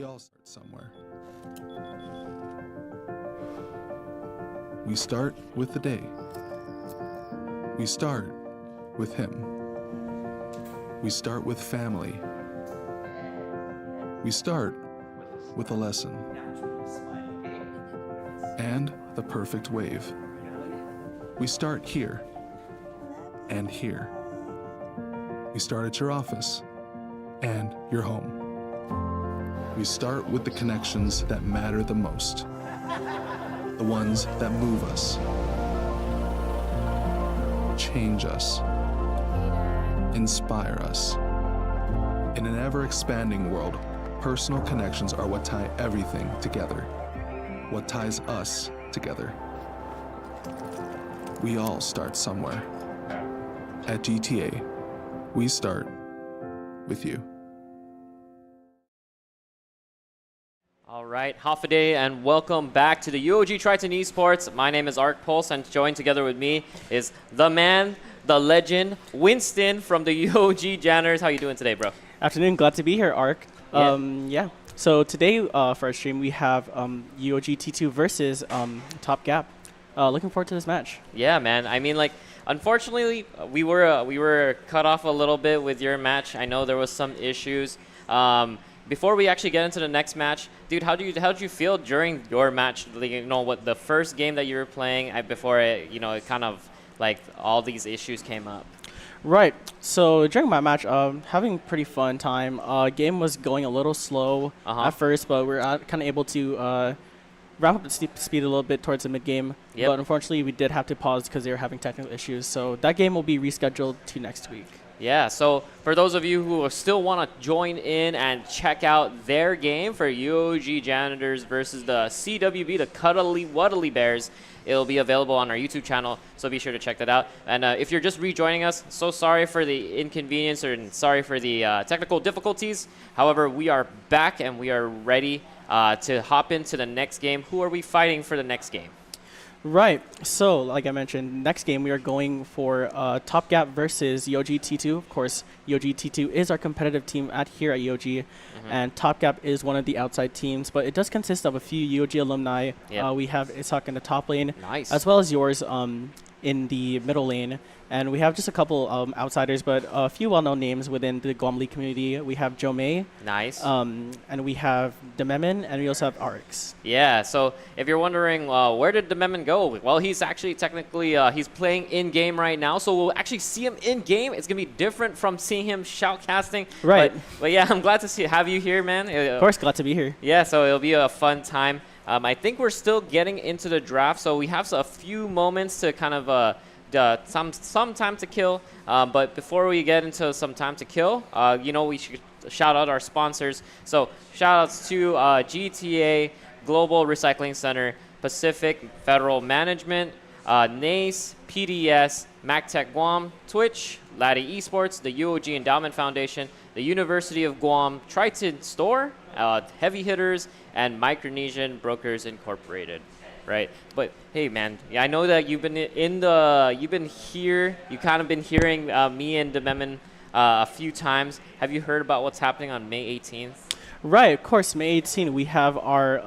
We all start somewhere. We start with the day. We start with him. We start with family. We start with a lesson. And the perfect wave. We start here. And here. We start at your office. And your home. We start with the connections that matter the most. The ones that move us. Change us. Inspire us. In an ever-expanding world, personal connections are what tie everything together. What ties us together. We all start somewhere. At GTA, we start with you. All right, half a day and welcome back to the UOG Triton Esports. My name is Arc Pulse and joined together with me is the man, the legend, Winston from the UOG Janitors. How you doing today, bro? Afternoon, glad to be here, Arc. Yeah. So today for our stream we have UOG T2 versus Top Gap. Looking forward to this match. Yeah, man. I mean, like, unfortunately, we were cut off a little bit with your match. I know there was some issues. Before we actually get into the next match, dude, how did you feel during your match? Like, you know, what the first game that you were playing before it, you know, it kind of like all these issues came up. Right. So during my match, having pretty fun time. Game was going a little slow at first, but we're kind of able to ramp up the speed a little bit towards the mid game. Yep. But unfortunately, we did have to pause because they were having technical issues. So that game will be rescheduled to next week. Yeah, so for those of you who still want to join in and check out their game for UOG Janitors versus the CWB, the Cuddly Wuddly Bears, it'll be available on our YouTube channel, so be sure to check that out. And if you're just rejoining us, so sorry for the inconvenience and sorry for the technical difficulties. However, we are back and we are ready to hop into the next game. Who are we fighting for the next game? Right. So, like I mentioned, next game we are going for Top Gap versus UOG T2. Of course, UOG T2 is our competitive team here at UOG, and Top Gap is one of the outside teams, but it does consist of a few UOG alumni. Yep. We have Ishak in the top lane, Nice. as well as yours in the middle lane. And we have just a couple outsiders, but a few well-known names within the Guam League community. We have Joe May. Nice. And we have Dememin, and we also have Arx. Yeah, so if you're wondering, where did Dememin go? Well, he's actually technically, he's playing in-game right now, so we'll actually see him in-game. It's going to be different from seeing him shoutcasting. Right. But yeah, I'm glad to have you here, man. Of course, glad to be here. Yeah, so it'll be a fun time. I think we're still getting into the draft, so we have a few moments to kind of some time to kill. But before we get into some time to kill, you know, we should shout out our sponsors. So shout outs to GTA, Global Recycling Center, Pacific Federal Management, NACE, PDS, MacTech Guam, Twitch, Laddie Esports, the UOG Endowment Foundation, the University of Guam, Triton Store, Heavy Hitters, and Micronesian Brokers Incorporated. Right, but hey, man, yeah, I know that you've been here. You've kind of been hearing me and Dememin a few times. Have you heard about what's happening on May 18th? Right, of course. May 18th, we have our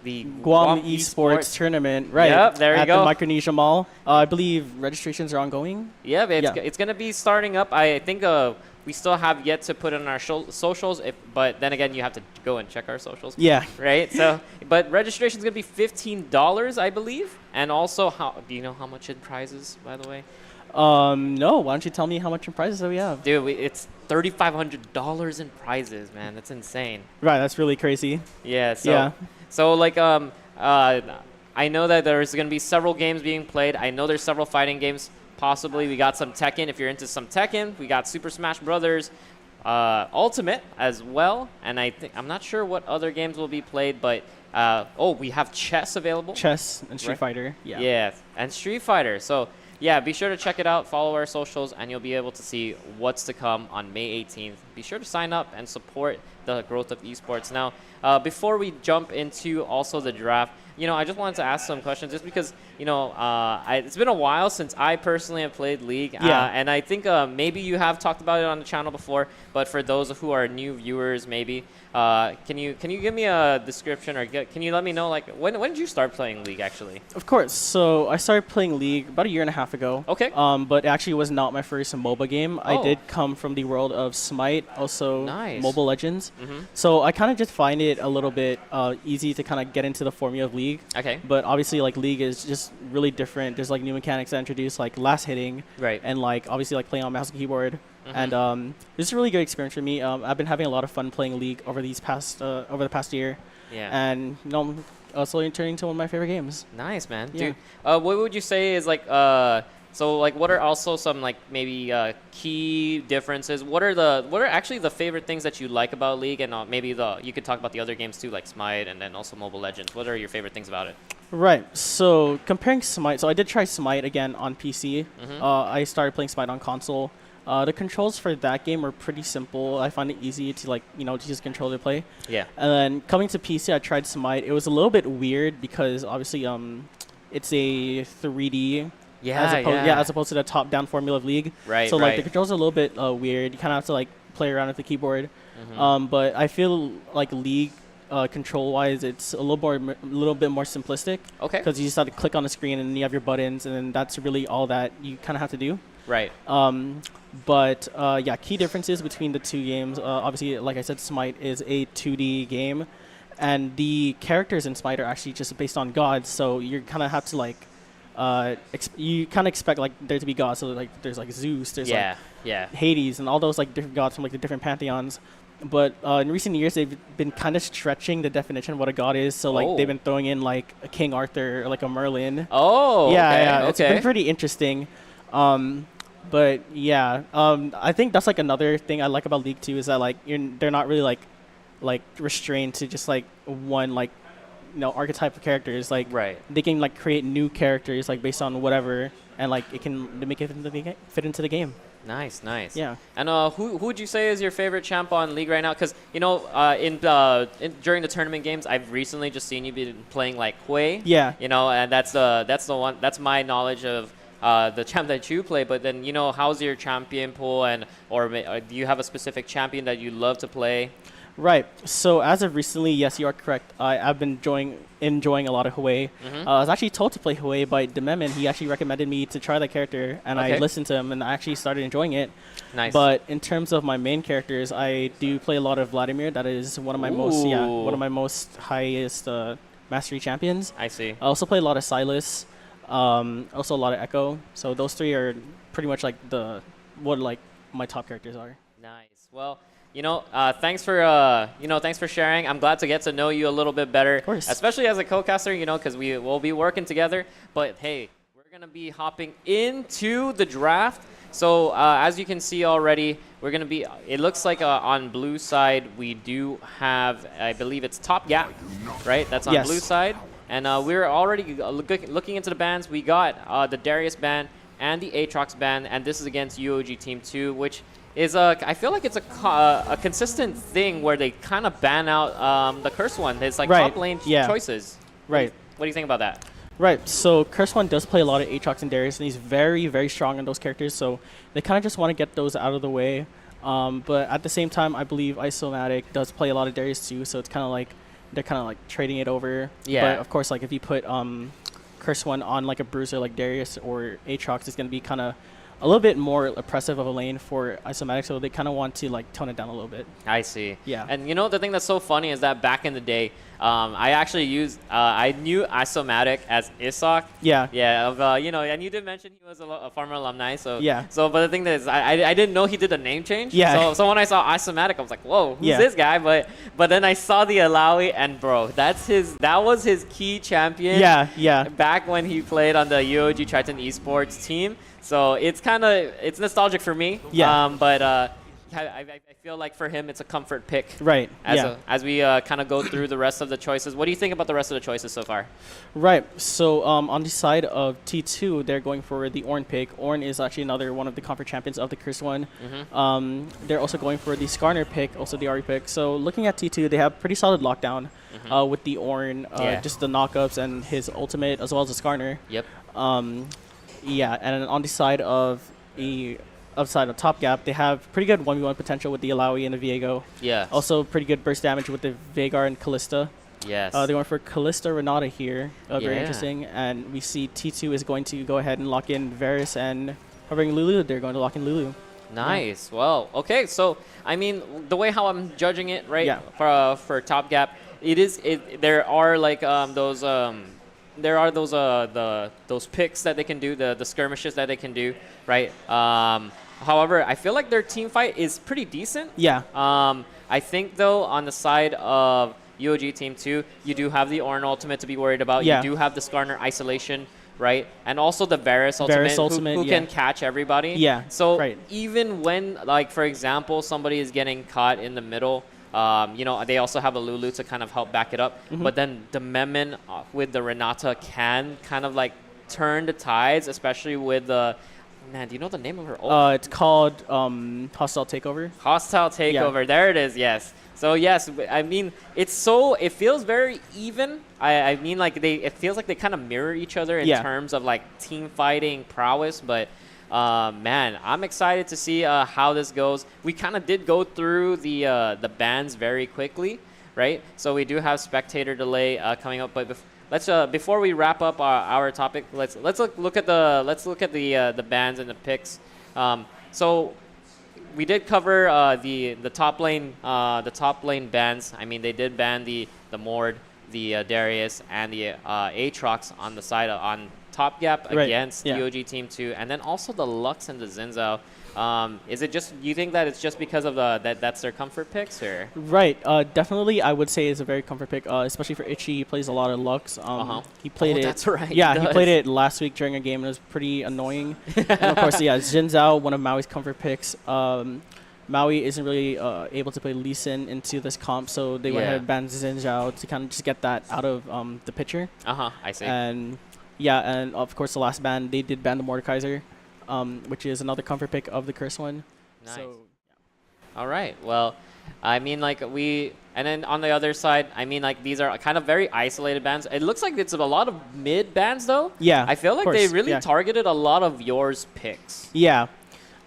The Guam Esports tournament. Right, Yep, there you go. At the Micronesia Mall. I believe registrations are ongoing. Yeah, it's going to be starting up. I think we still have yet to put in our socials, but then again, you have to go and check our socials. Yeah. Right? So, but registration is going to be $15, I believe. And also, do you know how much in prizes, by the way? No. Why don't you tell me how much in prizes that we have? Dude, it's $3,500 in prizes, man. That's insane. Right, that's really crazy. Yeah. So like, I know that there's going to be several games being played. I know there's several fighting games. Possibly we got some Tekken. If you're into some Tekken, we got Super Smash Brothers Ultimate as well. And I'm not sure what other games will be played, but we have chess available. Chess and Street Fighter. Yeah. Yeah, and Street Fighter. So yeah, be sure to check it out. Follow our socials, and you'll be able to see what's to come on May 18th. Be sure to sign up and support the growth of esports. Now, before we jump into also the draft, I just wanted to ask some questions just because, it's been a while since I personally have played League. Yeah. And I think maybe you have talked about it on the channel before, but for those who are new viewers, maybe, can you give me a description or can you let me know, like, when did you start playing League, actually? Of course. So I started playing League about a year and a half ago. Okay. But it actually was not my first MOBA game. I did come from the world of Smite, also Nice. Mobile Legends. So I kind of just find it a little bit easy to kind of get into the formula of League. Okay. But obviously, like, League is just really different. There's like new mechanics that introduce, like last hitting, Right. and like obviously like playing on mouse and keyboard. And this is a really good experience for me. I've been having a lot of fun playing League over the past year. Yeah. And slowly turning into one of my favorite games. Nice, man. Yeah. Dude, what would you say is like so like what are also some like maybe key differences? What are actually the favorite things that you like about League, and maybe you could talk about the other games too, like Smite and then also Mobile Legends. What are your favorite things about it? Right. So comparing Smite, so I did try Smite again on PC. I started playing Smite on console. The controls for that game were pretty simple. I found it easy to to use controller to play. Yeah. And then coming to PC, I tried Smite. It was a little bit weird because obviously it's a 3D. As opposed to the top-down formula of League. Right. So like the controls are a little bit weird. You kind of have to like play around with the keyboard. But I feel like League control-wise, it's a little bit more simplistic. Okay. Because you just have to click on the screen and then you have your buttons, and then that's really all that you kind of have to do. Right. But key differences between the two games. Obviously, like I said, Smite is a 2D game, and the characters in Smite are actually just based on gods. So you kind of have to like, you kind of expect like there to be gods. So like there's like Zeus, there's like Hades, and all those like different gods from like the different pantheons. But in recent years, they've been kind of stretching the definition of what a god is. So like they've been throwing in like a King Arthur or like a Merlin. It's been pretty interesting. But yeah, I think that's like another thing I like about League 2 is that like they're not really like restrained to just like one like archetype of characters. Like they can like create new characters like based on whatever, and like they make it fit into the game. Nice. Yeah. And who would you say is your favorite champ on League right now? Because during the tournament games, I've recently just seen you been playing like Hui. Yeah. And that's the one. That's my knowledge of the champ that you play. But then how's your champion pool, or do you have a specific champion that you love to play? Right. So as of recently, yes, you are correct. I've been enjoying a lot of Hui. I was actually told to play Hui by Dememin. He actually recommended me to try that character, and I listened to him, and I actually started enjoying it. Nice. But in terms of my main characters, I do play a lot of Vladimir. That is one of my most highest mastery champions. I see. I also play a lot of Silas, also a lot of Echo. So those three are pretty much like what my top characters are. Nice. Well, thanks for sharing. I'm glad to get to know you a little bit better, of course, especially as a co-caster, because we will be working together. But hey, we're going to be hopping into the draft. So as you can see already, we're going to be, it looks like on blue side, we do have, I believe it's Top Gap, right? That's on blue side. And we're already looking into the bans. We got the Darius ban and the Aatrox ban, and this is against UOG Team 2, which is I feel like it's a consistent thing where they kind of ban out the Curse One. It's like top lane choices. Right. What do you think about that? Right. So Curse One does play a lot of Aatrox and Darius, and he's very, very strong on those characters. So they kind of just want to get those out of the way. But at the same time, I believe Isomatic does play a lot of Darius too. So it's kind of like they're kind of like trading it over. Yeah. But of course, like if you put Curse One on like a bruiser like Darius or Aatrox, it's going to be kind of a little bit more oppressive of a lane for Isomatic, so they kind of want to like tone it down a little bit. I see. Yeah. And the thing that's so funny is that back in the day, I actually used I knew Isomatic as Isok. Yeah. Yeah. And you did mention he was a former alumni. So yeah. So, but the thing is, I didn't know he did a name change. Yeah. So when I saw Isomatic, I was like, whoa, who's this guy? But then I saw the Alawi, and bro, that was his key champion. Yeah. Yeah. Back when he played on the UOG Triton Esports team. So it's nostalgic for me. Yeah. But I feel like for him it's a comfort pick. Right. As we kind of go through the rest of the choices. What do you think about the rest of the choices so far? Right. So on the side of T2, they're going for the Ornn pick. Ornn is actually another one of the comfort champions of the Cursed One. They're also going for the Skarner pick, also the Ari pick. So looking at T2, they have pretty solid lockdown with the Ornn, just the knockups and his ultimate, as well as the Skarner. Yep. Yeah, and on the side of Top Gap, they have pretty good 1v1 potential with the Alawi and the Viego. Yeah. Also pretty good burst damage with the Veigar and Callista. Yes. They went for Callista Renata here. Very interesting. And we see T2 is going to go ahead and lock in Varus, and hovering Lulu, they're going to lock in Lulu. Nice. Well, okay. So, I mean, the way how I'm judging it, right, for Top Gap, there are like those picks that they can do, the skirmishes that they can do, right? However, I feel like their team fight is pretty decent. Yeah. I think, though, on the side of UOG Team 2, you do have the Ornn ultimate to be worried about. Yeah. You do have the Skarner isolation, right? And also the Varus ultimate, who can catch everybody. Yeah. So even when, like, for example, somebody is getting caught in the middle, you know, they also have a Lulu to kind of help back it up. But then the Memon with the Renata can kind of like turn the tides, especially with the... Man, do you know the name of her ult? It's called Hostile Takeover. Hostile Takeover. Yeah. There it is, yes. So, yes, I mean, it feels very even. I mean, like, it feels like they kind of mirror each other in terms of, like, team fighting prowess. But, man, I'm excited to see how this goes. We kind of did go through the bans very quickly, right? So we do have spectator delay coming up. But let's before we wrap up our topic, let's look at the bans and the picks. So we did cover the top lane bans. I mean, they did ban the Mord, the Darius, and the Aatrox on the side on Top Gap against UOG Team 2, and then also the Lux and the Xin Zhao. Is it just, you think that it's just because of that's their comfort picks, or? Right. Definitely, I would say it's a very comfort pick, especially for Itchy. He plays a lot of Lux. He played it. That's right. Yeah, he played it last week during a game, and it was pretty annoying. And of course, Xin Zhao, one of Maui's comfort picks. Maui isn't really able to play Lee Sin into this comp, so they went ahead and banned Xin Zhao to kind of just get that out of the picture. I see. And and of course, the last ban, they did ban the Mordekaiser, which is another comfort pick of the Cursed One. Nice. So, all right. Well, I mean, like, and then on the other side, I mean, like, these are kind of very isolated bans. It looks like it's a lot of mid bans, though. Yeah. I feel like they really targeted a lot of yours picks. Yeah.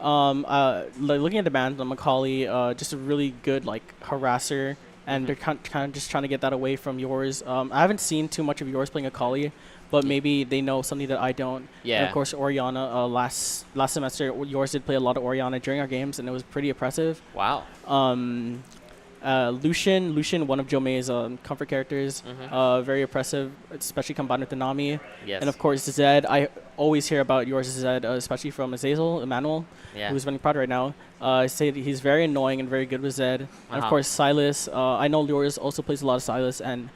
Looking at the bans, Macaulay, just a really good, like, harasser, and they're kind of just trying to get that away from yours. I haven't seen too much of yours playing Akali, but maybe they know something that I don't. Yeah. And of course, Orianna, last semester, yours did play a lot of Orianna during our games, and it was pretty impressive. Wow. Lucian, one of Jomei's comfort characters, very impressive, especially combined with the Nami. Yes. And of course, Zed. I always hear about yours, Zed, especially from Azazel, Emmanuel, who's running Prod right now. I say that he's very annoying and very good with Zed. And of course, Silas. I know yours also plays a lot of Silas, and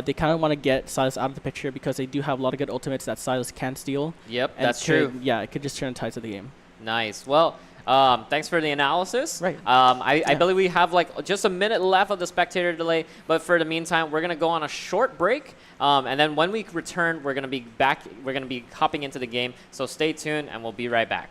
they kind of want to get Silas out of the picture because they do have a lot of good ultimates that Silas can steal. Yep, and that's true. Yeah, it could just turn the tides of the game. Nice. Well, thanks for the analysis. Right. I believe we have like just a minute left of the spectator delay, but for the meantime, we're gonna go on a short break, and then when we return, we're gonna be back. We're gonna be hopping into the game. So stay tuned, and we'll be right back.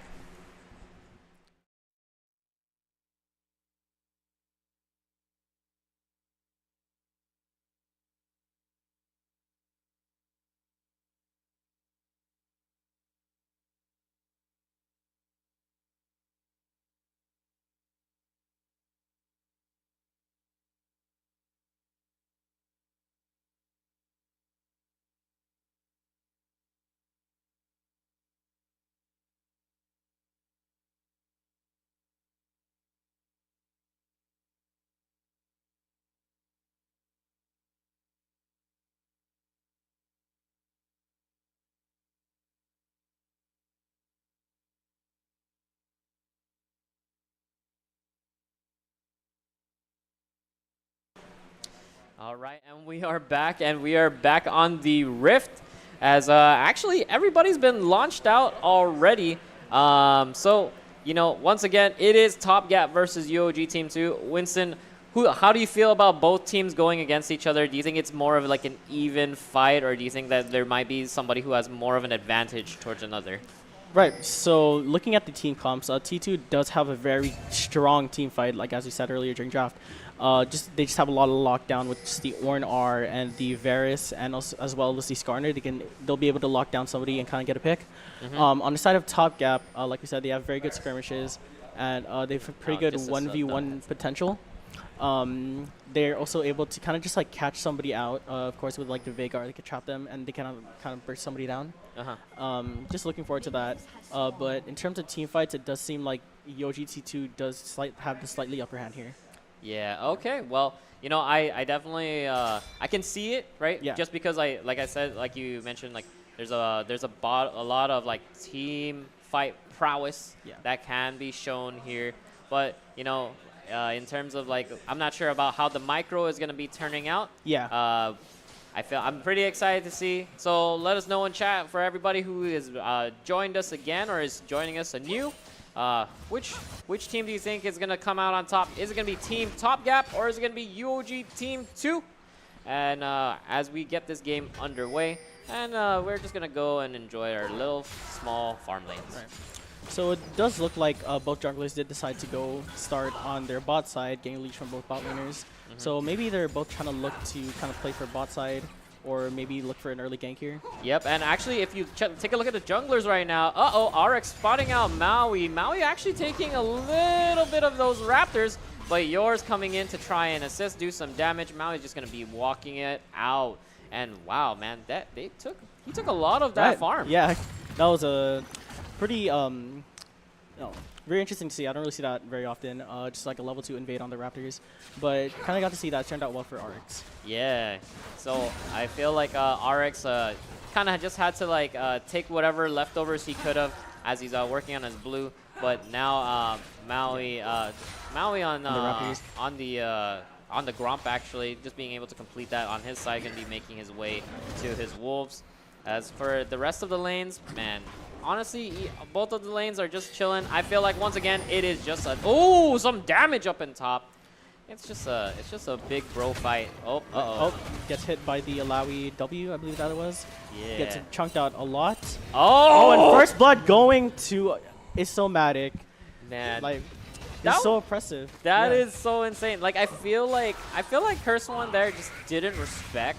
All right, and we are back on the Rift, as actually everybody's been launched out already. So you know, once again, it is Top Gap versus UOG Team 2. Winston, how do you feel about both teams going against each other? Do you think it's more of like an even fight, or do you think that there might be somebody who has more of an advantage towards another? Right. So looking at the team comps, T2 does have a very strong team fight, like as we said earlier during draft. They just have a lot of lockdown with just the Orn R and the Varus, and also, as well as the Skarner. They'll be able to lock down somebody and kind of get a pick. On the side of Top Gap, like we said, they have very good skirmishes, and they have pretty good 1v1 potential. They're also able to kind of just like catch somebody out. Of course, with like the Veigar, they could trap them and they kind of burst somebody down. Just looking forward to that. But in terms of team fights, it does seem like UOG T2 does have the slightly upper hand here. Yeah. Okay. Well, you know, I definitely I can see it, right? Yeah. Just because like I said, like you mentioned, like there's a lot of like team fight prowess that can be shown here, but you know. In terms of like, I'm not sure about how the micro is going to be turning out. Yeah. I'm pretty excited to see. So let us know in chat for everybody who is joined us again or is joining us anew. Which team do you think is going to come out on top? Is it going to be Team Top Gap or is it going to be UOG Team 2? And as we get this game underway, and we're just going to go and enjoy our little small farm lanes. Right. So it does look like both junglers did decide to go start on their bot side, getting leash from both bot laners. So maybe they're both trying to look to kind of play for bot side, or maybe look for an early gank here. Yep, and actually, if you take a look at the junglers right now, RX spotting out Maui. Maui actually taking a little bit of those Raptors, but yours coming in to try and assist, do some damage. Maui's just going to be walking it out. And wow, man, he took a lot of that farm. Yeah, that was a pretty very interesting to see. I don't really see that very often. Just like a level 2 invade on the Raptors, but kind of got to see that. It turned out well for RX. Yeah, so I feel like RX kind of just had to like take whatever leftovers he could have as he's working on his blue. But now Maui on the Gromp actually just being able to complete that on his side, gonna be making his way to his Wolves. As for the rest of the lanes, man. Honestly, both of the lanes are just chilling. I feel like once again it is just some damage up in top. It's just a big bro fight. Gets hit by the Alawi W, I believe that it was. Yeah. Gets chunked out a lot. Oh, and first blood going to Isomatic. Man, like it's so oppressive. That is so insane. Like I feel like Curse One there just didn't respect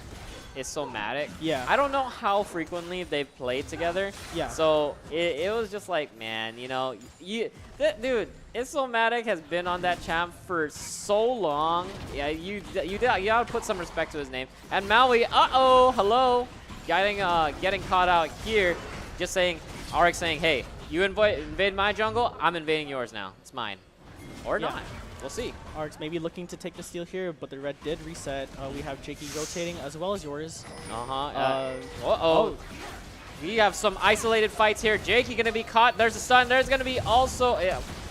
Isomatic. Yeah. I don't know how frequently they've played together. Yeah. So it was just like, man, you know, dude, Isomatic has been on that champ for so long. Yeah, you gotta put some respect to his name. And Maui, hello, getting caught out here. Just saying, RX saying, hey, you invade my jungle, I'm invading yours now. It's mine, or not. We'll see. RX maybe looking to take the steal here, but the red did reset. We have Jakey rotating as well as yours. We have some isolated fights here. Jakey gonna be caught. There's a stun. There's gonna be also.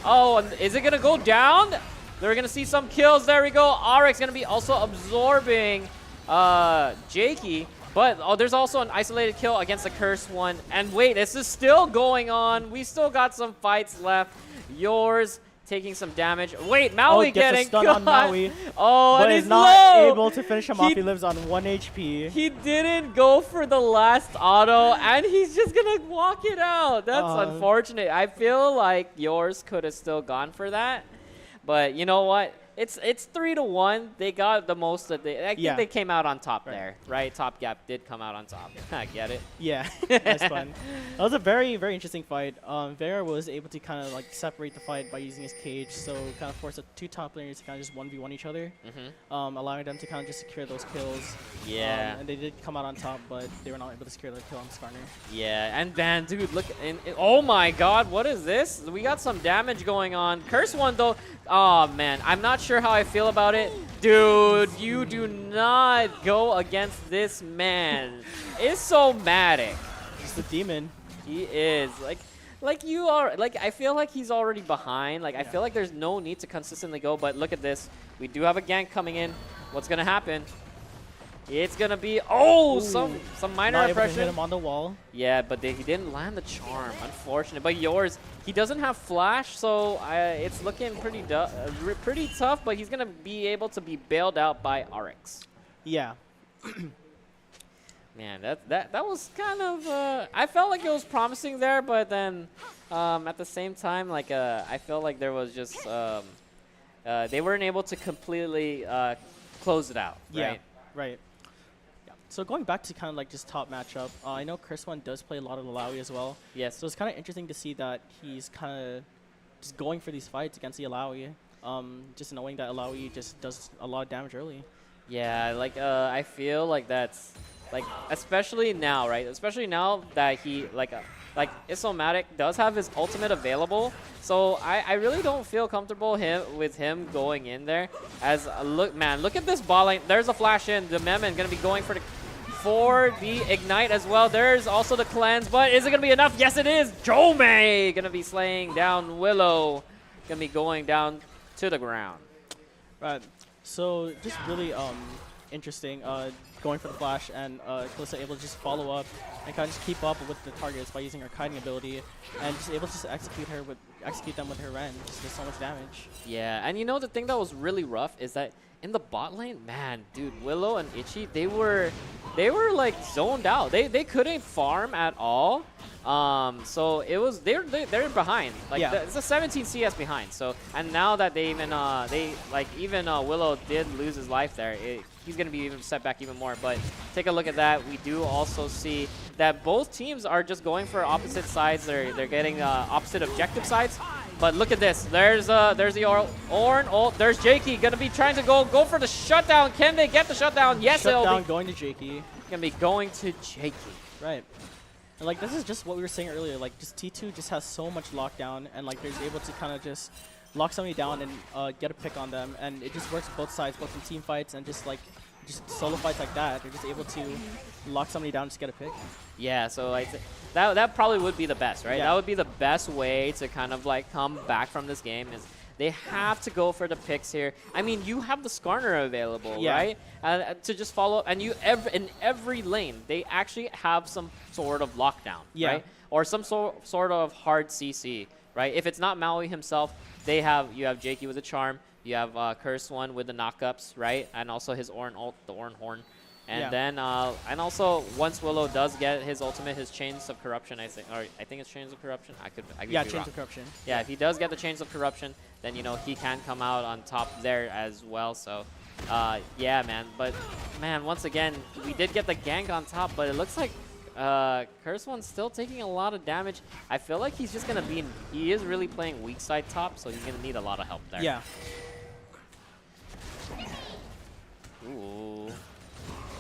Oh, and is it gonna go down? They're gonna see some kills. There we go. RX gonna be also absorbing Jakey. But there's also an isolated kill against the Curse One. And wait, this is still going on. We still got some fights left. Yours taking some damage. Wait, Maui getting stun on Maui. But and he's is not low. able to finish him off. He lives on 1 HP. He didn't go for the last auto, and he's just gonna walk it out. That's unfortunate. I feel like yours could have still gone for that, but you know what? It's 3-1. They got the most that I think they came out on top there, right? Top Gap did come out on top. I get it. Yeah, that's fun. That was a very, very interesting fight. Vera was able to kind of like separate the fight by using his cage, so kind of forced the two top laners to kind of just 1v1 each other, allowing them to kind of just secure those kills. Yeah. And they did come out on top, but they were not able to secure their kill on Skarner. Yeah, and then, dude, look. Oh my god, what is this? We got some damage going on. Curse One, though. Oh, man. I'm not sure how I feel about it. Dude, you do not go against this man. Isomatic. He's the demon. He is. Like you are. Like, I feel like he's already behind. Like, I feel like there's no need to consistently go. But look at this. We do have a gank coming in. What's going to happen? It's gonna be some minor Not able to hit oppression. him on the wall. Yeah, but he didn't land the charm, unfortunate. But yours, he doesn't have flash, so it's looking pretty tough. But he's gonna be able to be bailed out by RX. Yeah. Man, that was kind of I felt like it was promising there, but then at the same time, like I felt like there was just they weren't able to completely close it out. Yeah. Right? Right. So going back to kind of like just top matchup, I know Chris One does play a lot of Alawi as well. Yes. So it's kind of interesting to see that he's kind of just going for these fights against the Alawi. Just knowing that Alawi just does a lot of damage early. Yeah, like I feel like that's like especially now, right? Especially now that he like Isomatic does have his ultimate available, so I really don't feel comfortable with him going in there. As look at this ball lane. There's a flash in. The Memon gonna be going for the ignite as well. There's also the cleanse, but is it gonna be enough? Yes, it is. Jome gonna be slaying down Willow. Gonna be going down to the ground. Right. So just really interesting going for the flash, and Kalista able to just follow up and kind of just keep up with the targets by using her kiting ability, and just able to just execute them with her Ren. Just does so much damage. Yeah, and you know the thing that was really rough is that in the bot lane, man, dude, Willow and Ichi, they were like zoned out. They couldn't farm at all. So it was they're behind. Like yeah. It's a 17 CS behind. So and now that they even Willow did lose his life there, he's gonna be even set back even more. But take a look at that. We do also see that both teams are just going for opposite sides. They're getting opposite objective sides. But look at this. There's the Ornn ult. There's Jakey gonna be trying to go for the shutdown. Can they get the shutdown? Yes, Shutdown going to Jakey. Gonna be going to Jakey. Right. And like this is just what we were saying earlier. Like just T2 just has so much lockdown, and like they're able to kind of just lock somebody down and get a pick on them, and it just works both sides, both in team fights and just solo fights like that. They're just able to lock somebody down and just get a pick. Yeah, so that probably would be the best, right? Yeah. That would be the best way to kind of like come back from this game is they have to go for the picks here. I mean, you have the Skarner available, yeah. right? To just follow up, and in every lane, they actually have some sort of lockdown, yeah. right? Or some sort of hard CC, right? If it's not Maui himself, you have Jakey with the charm, you have Curse One with the knockups, right? And also his Ornn ult, the Ornn Horn. And yeah. then, and also once Willow does get his ultimate, his Chains of Corruption, I think it's Chains of Corruption. I could be Chains wrong. of Corruption. Yeah, if he does get the Chains of Corruption, then he can come out on top there as well. So, yeah, man. But man, once again, we did get the gank on top, but it looks like Curse One's still taking a lot of damage. I feel like he's just gonna be. He is really playing weak side top, so he's gonna need a lot of help there. Yeah. Ooh.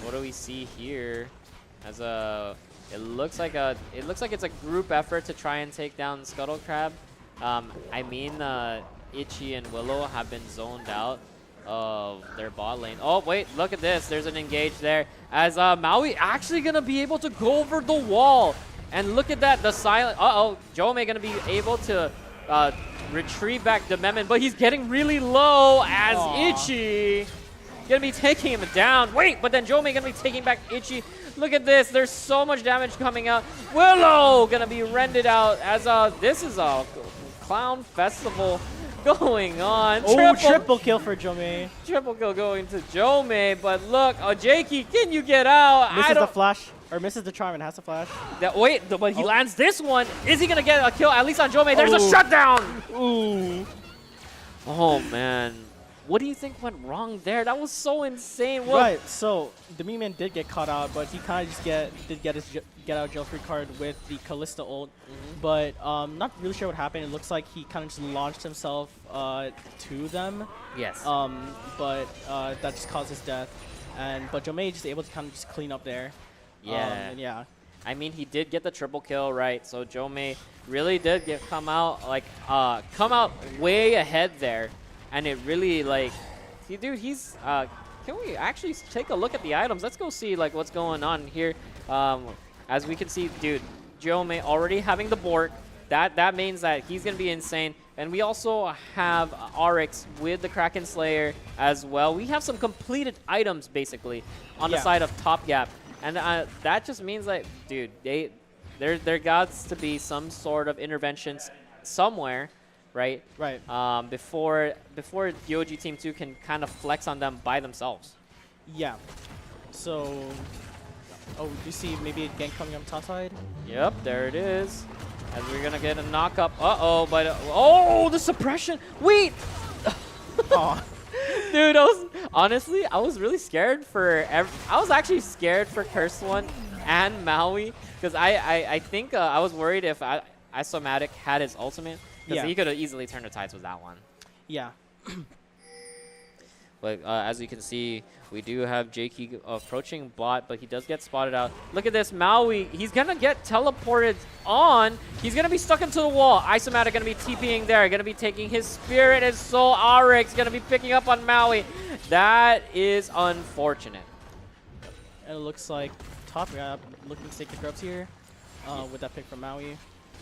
What do we see here? It looks like it's a group effort to try and take down Scuttle Crab. I mean, Ichi and Willow have been zoned out of their bot lane. Oh wait, look at this. There's an engage there. As Maui actually gonna be able to go over the wall. And look at that, the silent. Jome gonna be able to retrieve back the Memon, but he's getting really low as Ichi. Gonna be taking him down. Wait, but then Jome gonna be taking back Ichi. Look at this. There's so much damage coming out. Willow gonna be rendered out as this is a clown festival going on. Oh, triple kill for Jome. Triple kill going to Jome, but look, Jakey, can you get out? Misses the flash, or misses the charm and has the flash. But he lands this one. Is he gonna get a kill at least on Jome? There's a shutdown. Ooh. Oh man. What do you think went wrong there? That was so insane. What? Right, so the meme man did get caught out, but he kind of just did get his get out jail free card with the Kalista ult. But not really sure what happened. It looks like he kind of just launched himself to them. Yes. But that just caused his death. But Jome just able to kind of just clean up there. Yeah. Yeah. I mean, he did get the triple kill, right? So Jome really did come out way ahead there. And it really, dude, he's, can we actually take a look at the items? Let's go see, what's going on here. As we can see, dude, Jome already having the Bork. That means that he's going to be insane. And we also have RX with the Kraken Slayer as well. We have some completed items, basically, on the side of Top Gap. And that just means that, dude, there got to be some sort of interventions somewhere, right? Right. Before UOG Team 2 can kind of flex on them by themselves. Yeah. So, do you see maybe a gank coming on top side? Yep, there it is. As we're gonna get a knock up. Uh-oh, but oh, the suppression. Wait. Aw. Dude, honestly, I was really scared for I was actually scared for Cursed One and Maui because I think I was worried if Isomatic had his ultimate because he could have easily turned the tides with that one. Yeah. But as you can see, we do have Jakey approaching bot, but he does get spotted out. Look at this, Maui. He's going to get teleported on. He's going to be stuck into the wall. Isomatic going to be TPing there. Going to be taking his Spirit and Soul. Rx going to be picking up on Maui. That is unfortunate. And it looks like Top Gap looking to take the grubs here with that pick from Maui.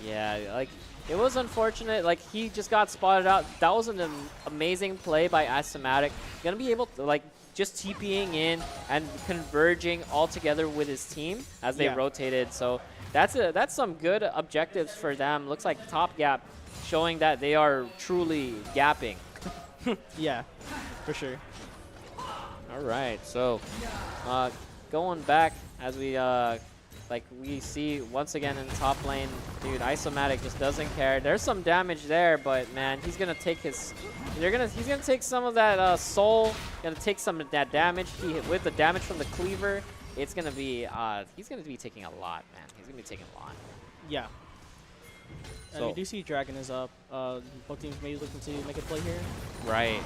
Yeah, like, it was unfortunate. Like, he just got spotted out. That was an amazing play by Isomatic. Gonna be able to, like, just TPing in and converging all together with his team as they rotated. So that's some good objectives for them. Looks like Top Gap showing that they are truly gapping. Yeah, for sure. All right, so going back as we like we see once again in the top lane, dude, Isomatic just doesn't care. There's some damage there, but man, he's gonna take his. He's gonna take some of that soul. Gonna take some of that damage. With the damage from the cleaver, it's gonna be. He's gonna be taking a lot, man. He's gonna be taking a lot. Yeah. And we do see Dragon is up. Both teams may be looking to make a play here. Right.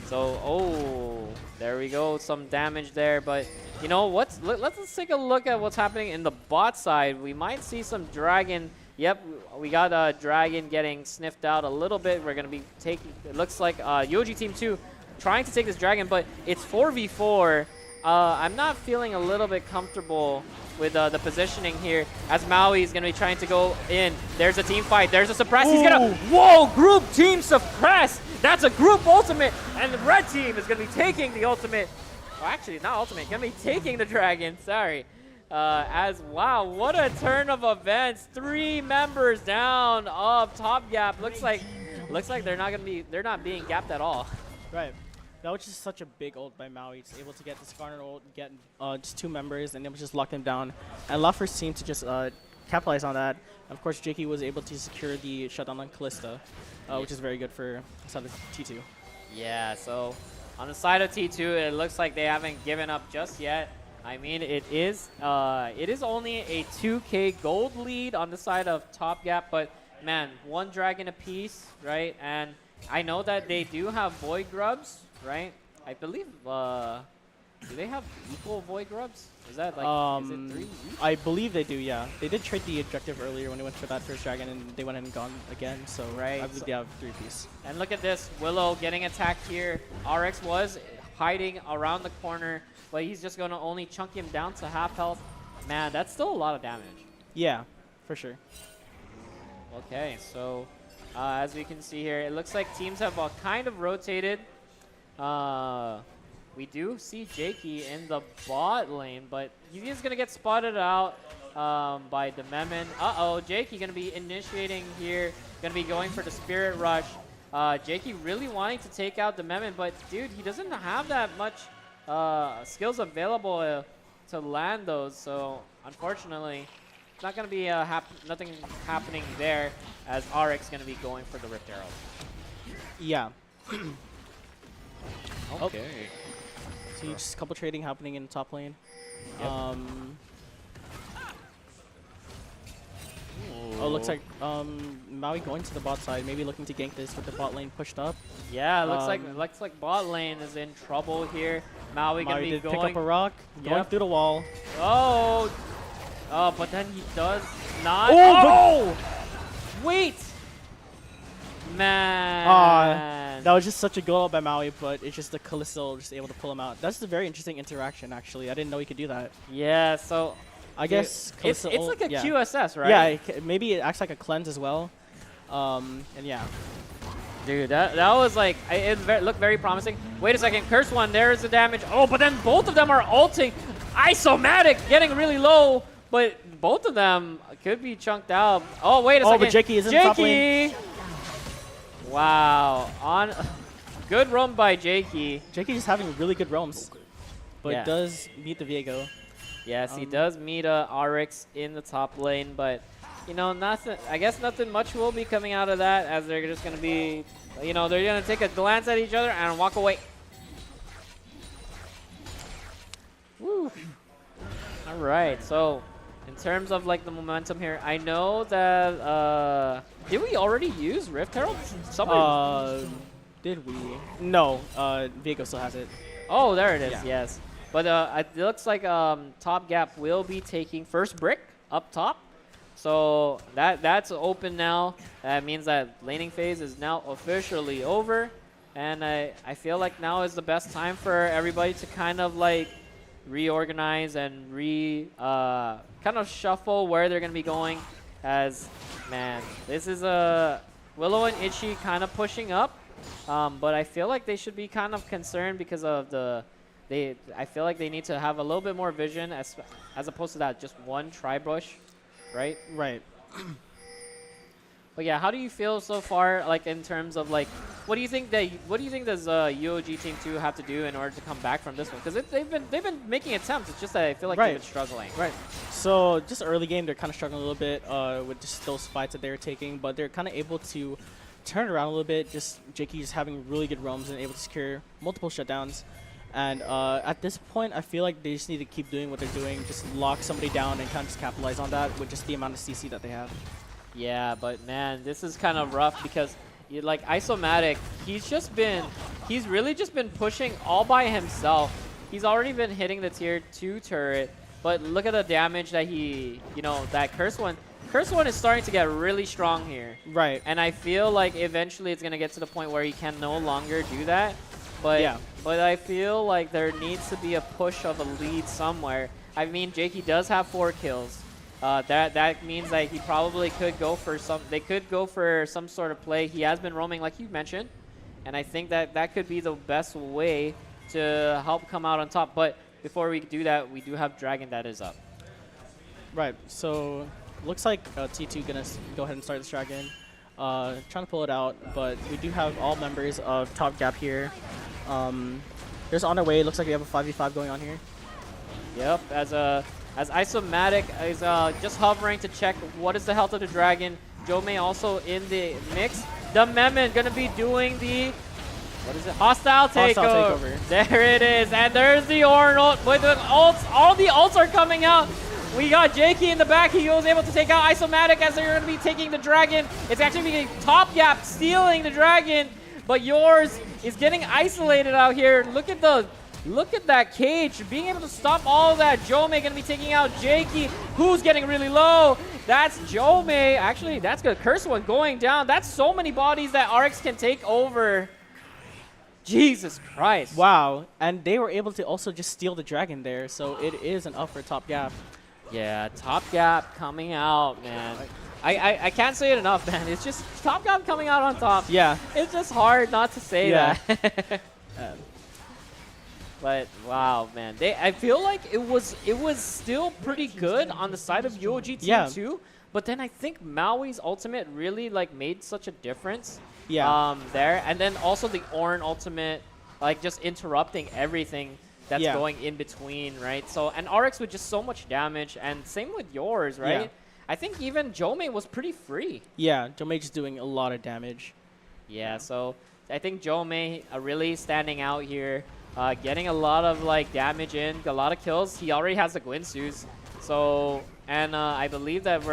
So, oh, there we go. Some damage there, but you know what? Let's take a look at what's happening in the bot side. We might see some Dragon. Yep, we got Dragon getting sniffed out a little bit. We're going to be taking, it looks like UOG Team 2 trying to take this Dragon, but it's 4v4. I'm not feeling a little bit comfortable with the positioning here as Maui is going to be trying to go in. There's a team fight. There's a suppress. Ooh. He's going to, whoa, group team suppress. That's a group ultimate, and the red team is going to be taking the ultimate. Well, actually, not ultimate. Going to be taking the Dragon. Sorry. Wow, what a turn of events. 3 members down of Top Gap. Looks like they're not being gapped at all. Right. That was just such a big ult by Maui. He's able to get the Skarner ult, get just 2 members, and it was just lock them down. And Loffer's team to just capitalize on that. Of course, Jakey was able to secure the shutdown on Callista, which is very good for the side of T2. Yeah, so on the side of T2, it looks like they haven't given up just yet. I mean, it is only a 2K gold lead on the side of Top Gap, but man, 1 Dragon apiece, right? And I know that they do have Void Grubs, right? I believe, do they have equal Void Grubs? Is that like, is it 3 each? I believe they do, yeah. They did trade the objective earlier when they went for that first Dragon, and they went and gone again, so I believe they have 3 piece. And look at this, Willow getting attacked here. RX was hiding around the corner, but he's just going to only chunk him down to half health. Man, that's still a lot of damage. Yeah, for sure. Okay, so as we can see here, it looks like teams have kind of rotated. We do see Jakey in the bot lane, but he is going to get spotted out by Dememin. Uh-oh, Jakey going to be initiating here, going to be going for the Spirit Rush. Jakey really wanting to take out Dememin, but dude, he doesn't have that much skills available to land those, so unfortunately, it's not going to be nothing happening there as RX going to be going for the Rift Arrow. Yeah. Okay. So just a couple trading happening in the top lane. Yep. Oh, looks like Maui going to the bot side, maybe looking to gank this with the bot lane pushed up. Yeah, looks like bot lane is in trouble here. Maui gonna be did going. Pick up a rock, going through the wall. Oh, but then he does not. Oh, wait, man. That was just such a goal by Maui, but it's just the Callisto just able to pull him out. That's a very interesting interaction, actually. I didn't know he could do that. Yeah, so I guess it's like a QSS, right? Yeah, maybe it acts like a cleanse as well. And yeah. Dude, that was like, it looked very promising. Wait a second, Curse One, there's the damage. Oh, but then both of them are ulting. Isomatic getting really low, but both of them could be chunked out. Oh, wait a second. But Jakey is in top lane. Wow. Good roam by Jakey. Jakey just having really good roams, but Yeah. does meet the Viego. Yes, he does meet RX in the top lane, but you know, nothing. I guess nothing much will be coming out of that, as they're just going to be, you know, they're going to take a glance at each other and walk away. Woo. All right, so in terms of like the momentum here, I know that did we already use Rift Herald? Somebody. Did we? No. Viego still has it. Oh, there it is. Yeah. Yes, but it looks like Top Gap will be taking first brick up top. So that's open now. That means that laning phase is now officially over. And I feel like now is the best time for everybody to kind of like reorganize and kind of shuffle where they're going to be going. As, man, this is Willow and Itchy kind of pushing up. But I feel like they should be kind of concerned because of I feel like they need to have a little bit more vision as opposed to that just one tri-bush. Right? Right. But yeah, how do you feel so far, like in terms of like, what do you think does UOG Team 2 have to do in order to come back from this one? Because they've been making attempts. It's just that I feel like they've been struggling. Right. So just early game, they're kind of struggling a little bit with just those fights that they're taking, but they're kind of able to turn it around a little bit. Just Jakey just having really good roams and able to secure multiple shutdowns. And at this point, I feel like they just need to keep doing what they're doing, just lock somebody down and kind of just capitalize on that with just the amount of CC that they have. Yeah, but man, this is kind of rough because like Isomatic, he's really just been pushing all by himself. He's already been hitting the tier 2 turret, but look at the damage that that Curse One is starting to get really strong here. Right. And I feel like eventually it's going to get to the point where he can no longer do that. But yeah. But I feel like there needs to be a push of a lead somewhere. I mean, Jakey does have 4 kills. That means that he probably could go for they could go for some sort of play. He has been roaming like you mentioned. And I think that could be the best way to help come out on top. But before we do that, we do have Dragon that is up. Right. So looks like T2 gonna go ahead and start this Dragon. Trying to pull it out, but we do have all members of Top Gap here. There's on our way. Looks like we have a 5v5 going on here. Yep, as Isomatic is just hovering to check what is the health of the Dragon. Jomei also in the mix. The Memon gonna be doing the hostile takeover. There it is, and there's the Ornn ult with the ults. All the ults are coming out. We got Jakey in the back. He was able to take out Isomatic as they're going to be taking the Dragon. It's actually being Top Gap stealing the Dragon, but yours is getting isolated out here. Look at that cage, being able to stop all of that. Jomei going to be taking out Jakey, who's getting really low. That's Jomei. Actually, that's good. Curse One going down. That's so many bodies that RX can take over. Jesus Christ. Wow, and they were able to also just steal the Dragon there, so it is an up for Top Gap. Yeah, Top Gap coming out, man. I can't say it enough, man. It's just Top Gap coming out on top. Yeah. It's just hard not to say that. But wow, man. I feel like it was still pretty good on the side of UOG Team 2. But then I think Maui's ultimate really like made such a difference. Yeah. There. And then also the Ornn ultimate, like just interrupting everything that's going in between, right? So, and RX with just so much damage, and same with yours, right? Yeah. I think even Jomei was pretty free. Yeah, Jomei just doing a lot of damage. Yeah, so I think Jomei really standing out here, getting a lot of like damage in, a lot of kills. He already has the Guinsus, so and I believe that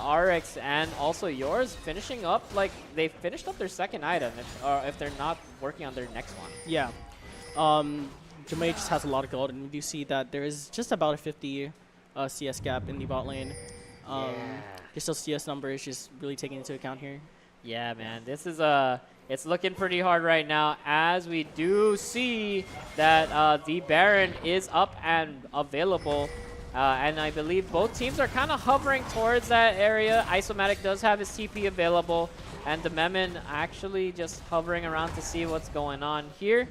RX and also yours finishing up, like they finished up their second item, if they're not working on their next one. Yeah. Jomei just has a lot of gold, and we do see that there is just about a 50 CS gap in the bot lane. Just those CS numbers just really taken into account here. Yeah, man, this is it's looking pretty hard right now, as we do see that the Baron is up and available. And I believe both teams are kind of hovering towards that area. Isomatic does have his TP available. And the Memon actually just hovering around to see what's going on here.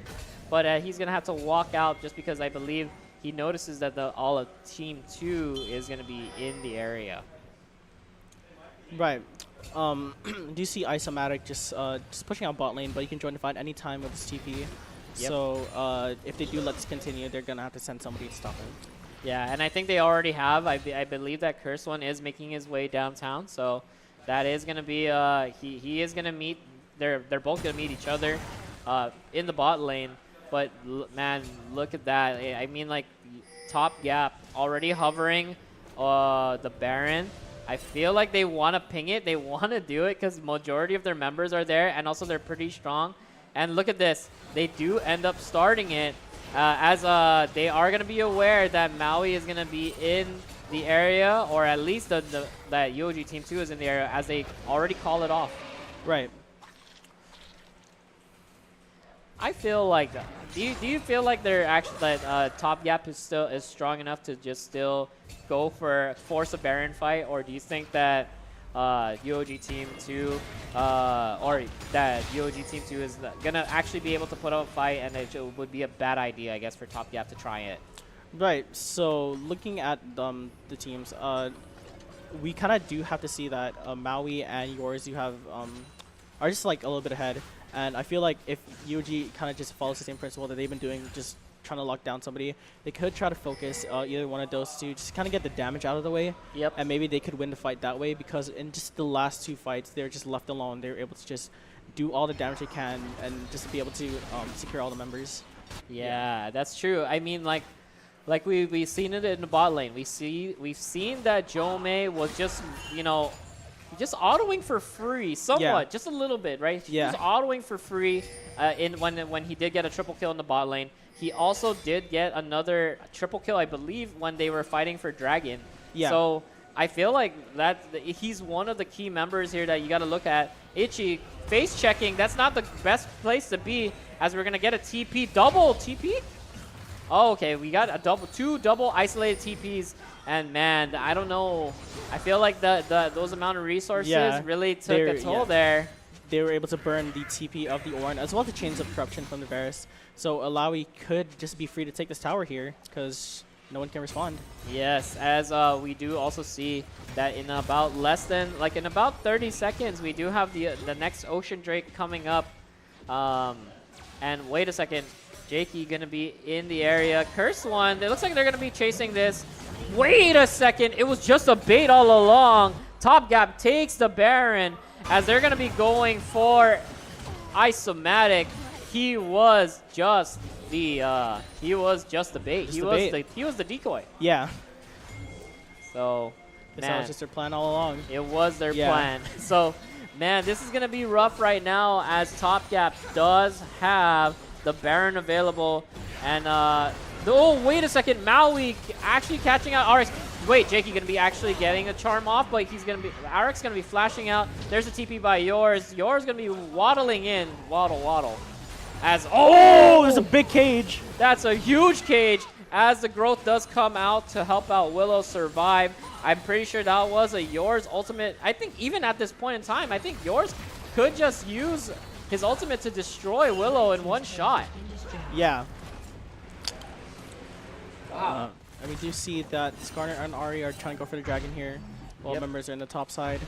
But he's going to have to walk out just because I believe he notices that all of Team 2 is going to be in the area. Right. Do you see Isomatic just pushing out bot lane, but you can join the fight anytime with his TP. Yep. So if they do let this continue, they're going to have to send somebody to stop him. Yeah, and I think they already have. I believe that Curse One is making his way downtown, so that is going to be he is going to meet. They're both going to meet each other in the bot lane. But man, look at that. I mean, like, top gap already hovering the Baron. I feel like they want to ping it. They want to do it because majority of their members are there, and also they're pretty strong. And look at this. They do end up starting it as they are going to be aware that Maui is going to be in the area, or at least that UOG Team 2 is in the area, as they already call it off. Right. I feel like, do you feel like they're actually that top gap is strong enough to just still go force a Baron fight, or do you think that UOG Team 2 or that UOG Team 2 is gonna actually be able to put up a fight, and it would be a bad idea, I guess, for top gap to try it? Right. So looking at the teams, we kind of do have to see that Maui and yours you have are just like a little bit ahead. And I feel like if UOG kind of just follows the same principle that they've been doing, just trying to lock down somebody, they could try to focus either one of those two, just kind of get the damage out of the way. Yep. And maybe they could win the fight that way, because in just the last 2 fights, they're just left alone. They're able to just do all the damage they can and just be able to secure all the members. Yeah, that's true. I mean, like we've seen it in the bot lane. We've seen that Jome was just, you know, just autoing for free somewhat, just a little bit, right? He was autoing for free when he did get a triple kill in the bot lane. He also did get another triple kill, I believe, when they were fighting for Dragon. Yeah. So I feel like he's one of the key members here that you got to look at. Itchy face checking. That's not the best place to be, as we're gonna get a TP, double TP. Oh, okay, we got a two double isolated TPs, and man, I don't know. I feel like those amount of resources really took a toll there. They were able to burn the TP of the Ornn, as well as the Chains of Corruption from the Varus. So Alawi could just be free to take this tower here, because no one can respond. Yes, as we do also see that in about in about 30 seconds, we do have the next Ocean Drake coming up. And wait a second. Jakey gonna be in the area. Curse One, it looks like they're gonna be chasing this. Wait a second, it was just a bait all along. Top Gap takes the Baron, as they're gonna be going for Isomatic. He was just the bait. He was the decoy. Yeah. So That was just their plan all along. It was their plan. So man, this is gonna be rough right now, as Top Gap does have the Baron available, and oh, wait a second, Maui actually catching out RX. Wait, Jakey gonna be actually getting a charm off, but RX gonna be flashing out. There's a TP by yours. Yours gonna be waddling in, waddle. As there's a big cage. That's a huge cage, as the growth does come out to help out Willow survive. I'm pretty sure that was a yours ultimate. I think even at this point in time, I think yours could just use his ultimate to destroy Willow in one shot. Yeah. Wow. And we do see that Skarner and Ari are trying to go for the dragon here, while members are in the top side.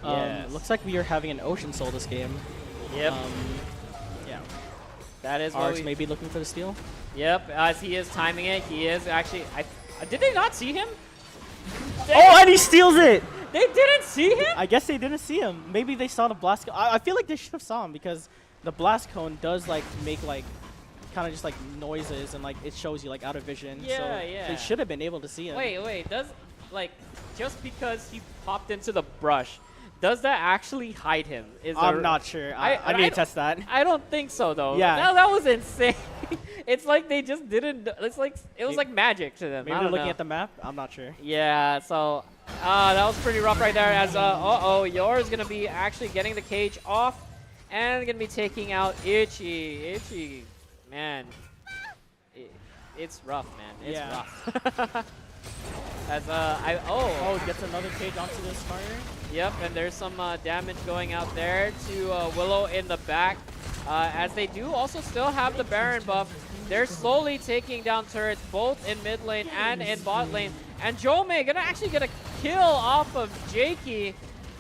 Looks like we are having an Ocean Soul this game. Yep. Yeah. That is Arx what we may be looking for the steal. Yep, as he is timing it, he is actually. Did they not see him? And he steals it! They didn't see him? I guess they didn't see him. Maybe they saw the blast cone. I feel like they should have saw him, because the blast cone does like make like kind of just like noises, and like it shows you like out of vision. Yeah, so yeah. They should have been able to see him. Wait, does like just because he popped into the brush, does that actually hide him? I'm not sure. I need to test that. I don't think so though. Yeah. That was insane. It's like they just didn't. It's like it was like magic to them. Maybe they're looking at the map. I'm not sure. Yeah. So that was pretty rough right there. As yours gonna be actually getting the cage off, and gonna be taking out Itchy, man. It's rough, man. It's rough. As Oh, gets another cage onto the starter. Yep, and there's some damage going out there to Willow in the back. As they do also still have the Baron buff. They're slowly taking down turrets both in mid lane and in bot lane. And Jome gonna actually get a kill off of Jakey.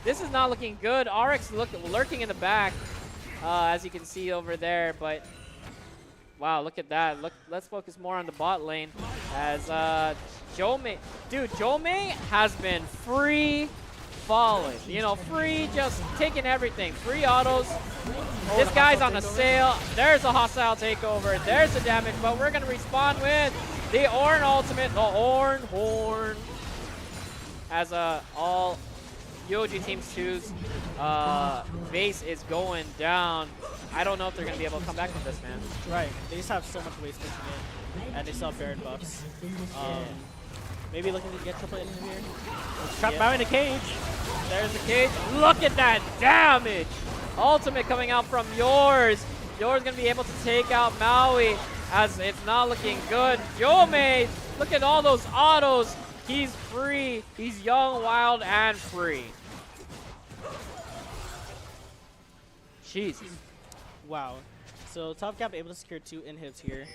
This is not looking good. RX lurking in the back, as you can see over there. But wow, look at that. Let's focus more on the bot lane as Jome. Dude, Jome has been free falling. You know, free just taking everything. Free autos. This guy's on a sale. There's a hostile takeover. There's the damage, but we're going to respond with the Ornn ultimate, the Ornn Horn. As all UOG Team 2's base is going down. I don't know if they're going to be able to come back from this, man. Right. They just have so much waste pushing in, and they still have Baron buffs. Maybe looking to get triple in here. Trap Maui in the cage. There's the cage. Look at that damage. Ultimate coming out from Yours. Yours going to be able to take out Maui as it's not looking good. Jome, look at all those autos. He's free. He's young, wild, and free. Jesus. Wow. So Top Gap able to secure 2 inhibs here.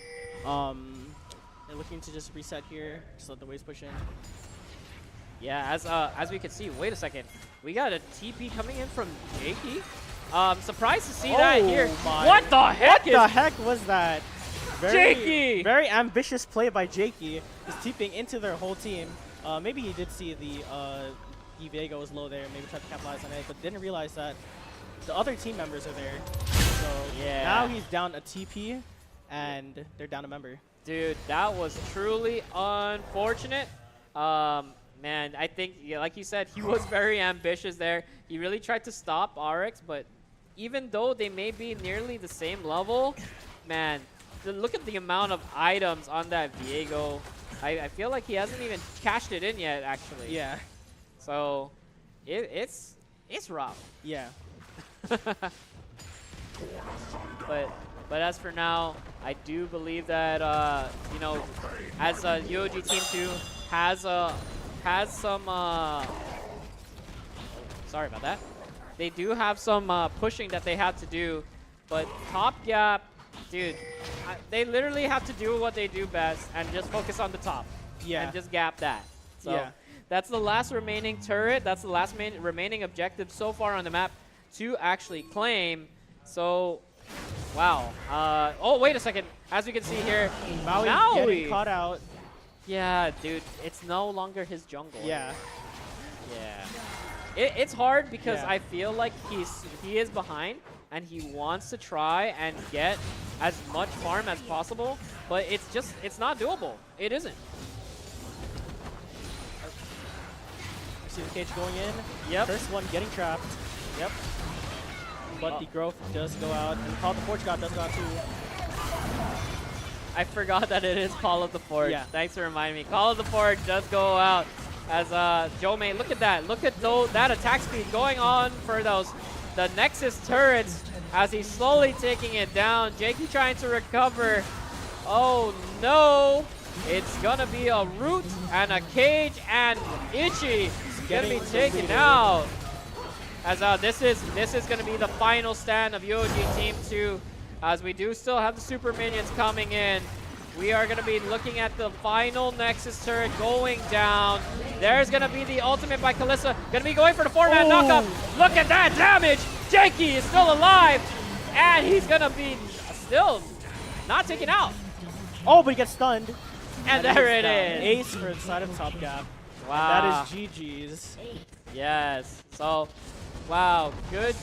They're looking to just reset here, just let the waves push in. Yeah, as we can see, wait a second. We got a TP coming in from Jakey. Surprised to see that here. What the heck What the heck was that? Jakey! Very ambitious play by Jakey. He's TPing into their whole team. Maybe he did see the Viego was low there, maybe tried to capitalize on it, but didn't realize that the other team members are there. So yeah. Now he's down a TP, and they're down a member. Dude, that was truly unfortunate. Man, I think, yeah, like you said, he was very ambitious there. He really tried to stop RX, but even though they may be nearly the same level, man, look at the amount of items on that Viego. I feel like he hasn't even cashed it in yet, actually. Yeah. So, it's rough. Yeah. But as for now, I do believe that you know, as UOG Team 2 has some sorry about that. They do have some pushing that they have to do, but Top Gap, dude, they literally have to do what they do best and just focus on the top. Yeah. And just gap that. So yeah. That's the last remaining turret. That's the last remaining objective so far on the map to actually claim. So, wow. Oh, wait a second. As we can see here, Maui getting caught out. Yeah, dude, it's no longer his jungle. Yeah. Yeah. It's hard because I feel like he is behind and he wants to try and get as much farm as possible, but it's not doable. It isn't. See the cage going in. Yep. First one getting trapped. Yep. But the growth does go out, and Call of the Forge God does go out too. I forgot that it is Call of the Forge. Yeah. Thanks for reminding me. Call of the Forge does go out as Jome. Look at that. Look at that attack speed going on for the Nexus turrets as he's slowly taking it down. Jakey trying to recover. Oh no. It's gonna be a root and a cage, and Ichi gonna be taken out. As this is gonna be the final stand of UOG Team 2. As we do still have the super minions coming in. We are gonna be looking at the final Nexus turret going down. There's gonna be the ultimate by Kalista. Gonna be going for the 4-man knockup. Look at that damage! Jakey is still alive, and he's gonna be still not taken out. Oh, but he gets stunned. And there it is. Ace for the side of Top Gap. Wow. And that is GG's. Yes. So, wow. Good,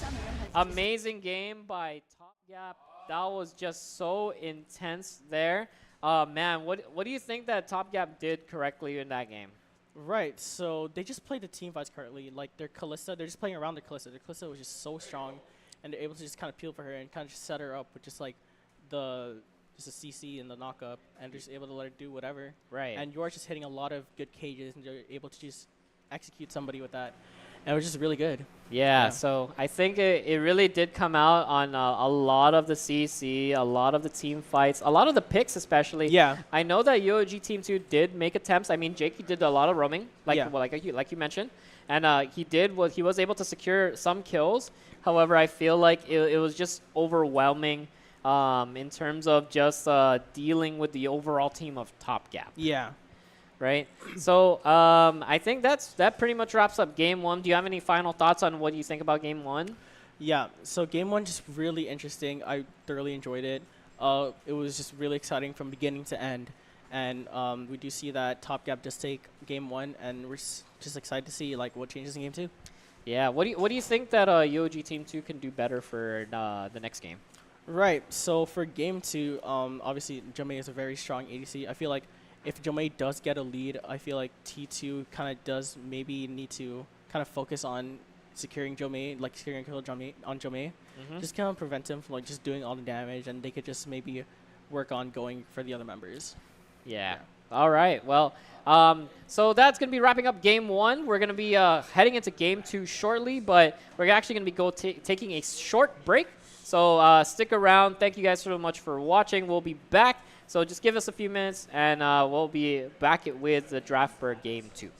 amazing game by Top Gap. That was just so intense there. Man, what do you think that Top Gap did correctly in that game? Right. So they just played the team fights correctly. Like their Kalista, they're just playing around their Kalista. Their Kalista was just so strong, and they're able to just kind of peel for her and kind of just set her up with just like just a CC and the knockup, and just able to let her do whatever. Right. And you're just hitting a lot of good cages, and you're able to just execute somebody with that. and it was just really good. Yeah, Yeah. so I think it really did come out on a lot of the CC, a lot of the team fights, a lot of the picks especially. Yeah. I know that UOG Team 2 did make attempts. I mean, Jakey did a lot of roaming, like Yeah. well, like you mentioned, and he was able to secure some kills. However, I feel like it was just overwhelming in terms of just dealing with the overall team of Top Gap. Yeah. Right. So I think that pretty much wraps up game one. Do you have any final thoughts on what you think about game one? Yeah, so game one just really interesting. I thoroughly enjoyed it. It was just really exciting from beginning to end, and we do see that Top Gap just take game one, and we're just excited to see like what changes in game two. Yeah. What do you think that UOG Team 2 can do better for the next game? Right. So for game two, obviously Jomei is a very strong ADC. I feel like if Jomei does get a lead, I feel like T2 kind of does maybe need to kind of focus on securing Jomei, like securing a kill on Jomei. Just kind of prevent him from like just doing all the damage, and they could just maybe work on going for the other members. Yeah. All right. Well, so that's going to be wrapping up game one. We're going to be heading into game two shortly, but we're actually going to be taking a short break. So stick around. Thank you guys so much for watching. We'll be back. So just give us a few minutes, and we'll be back with the draft for game two.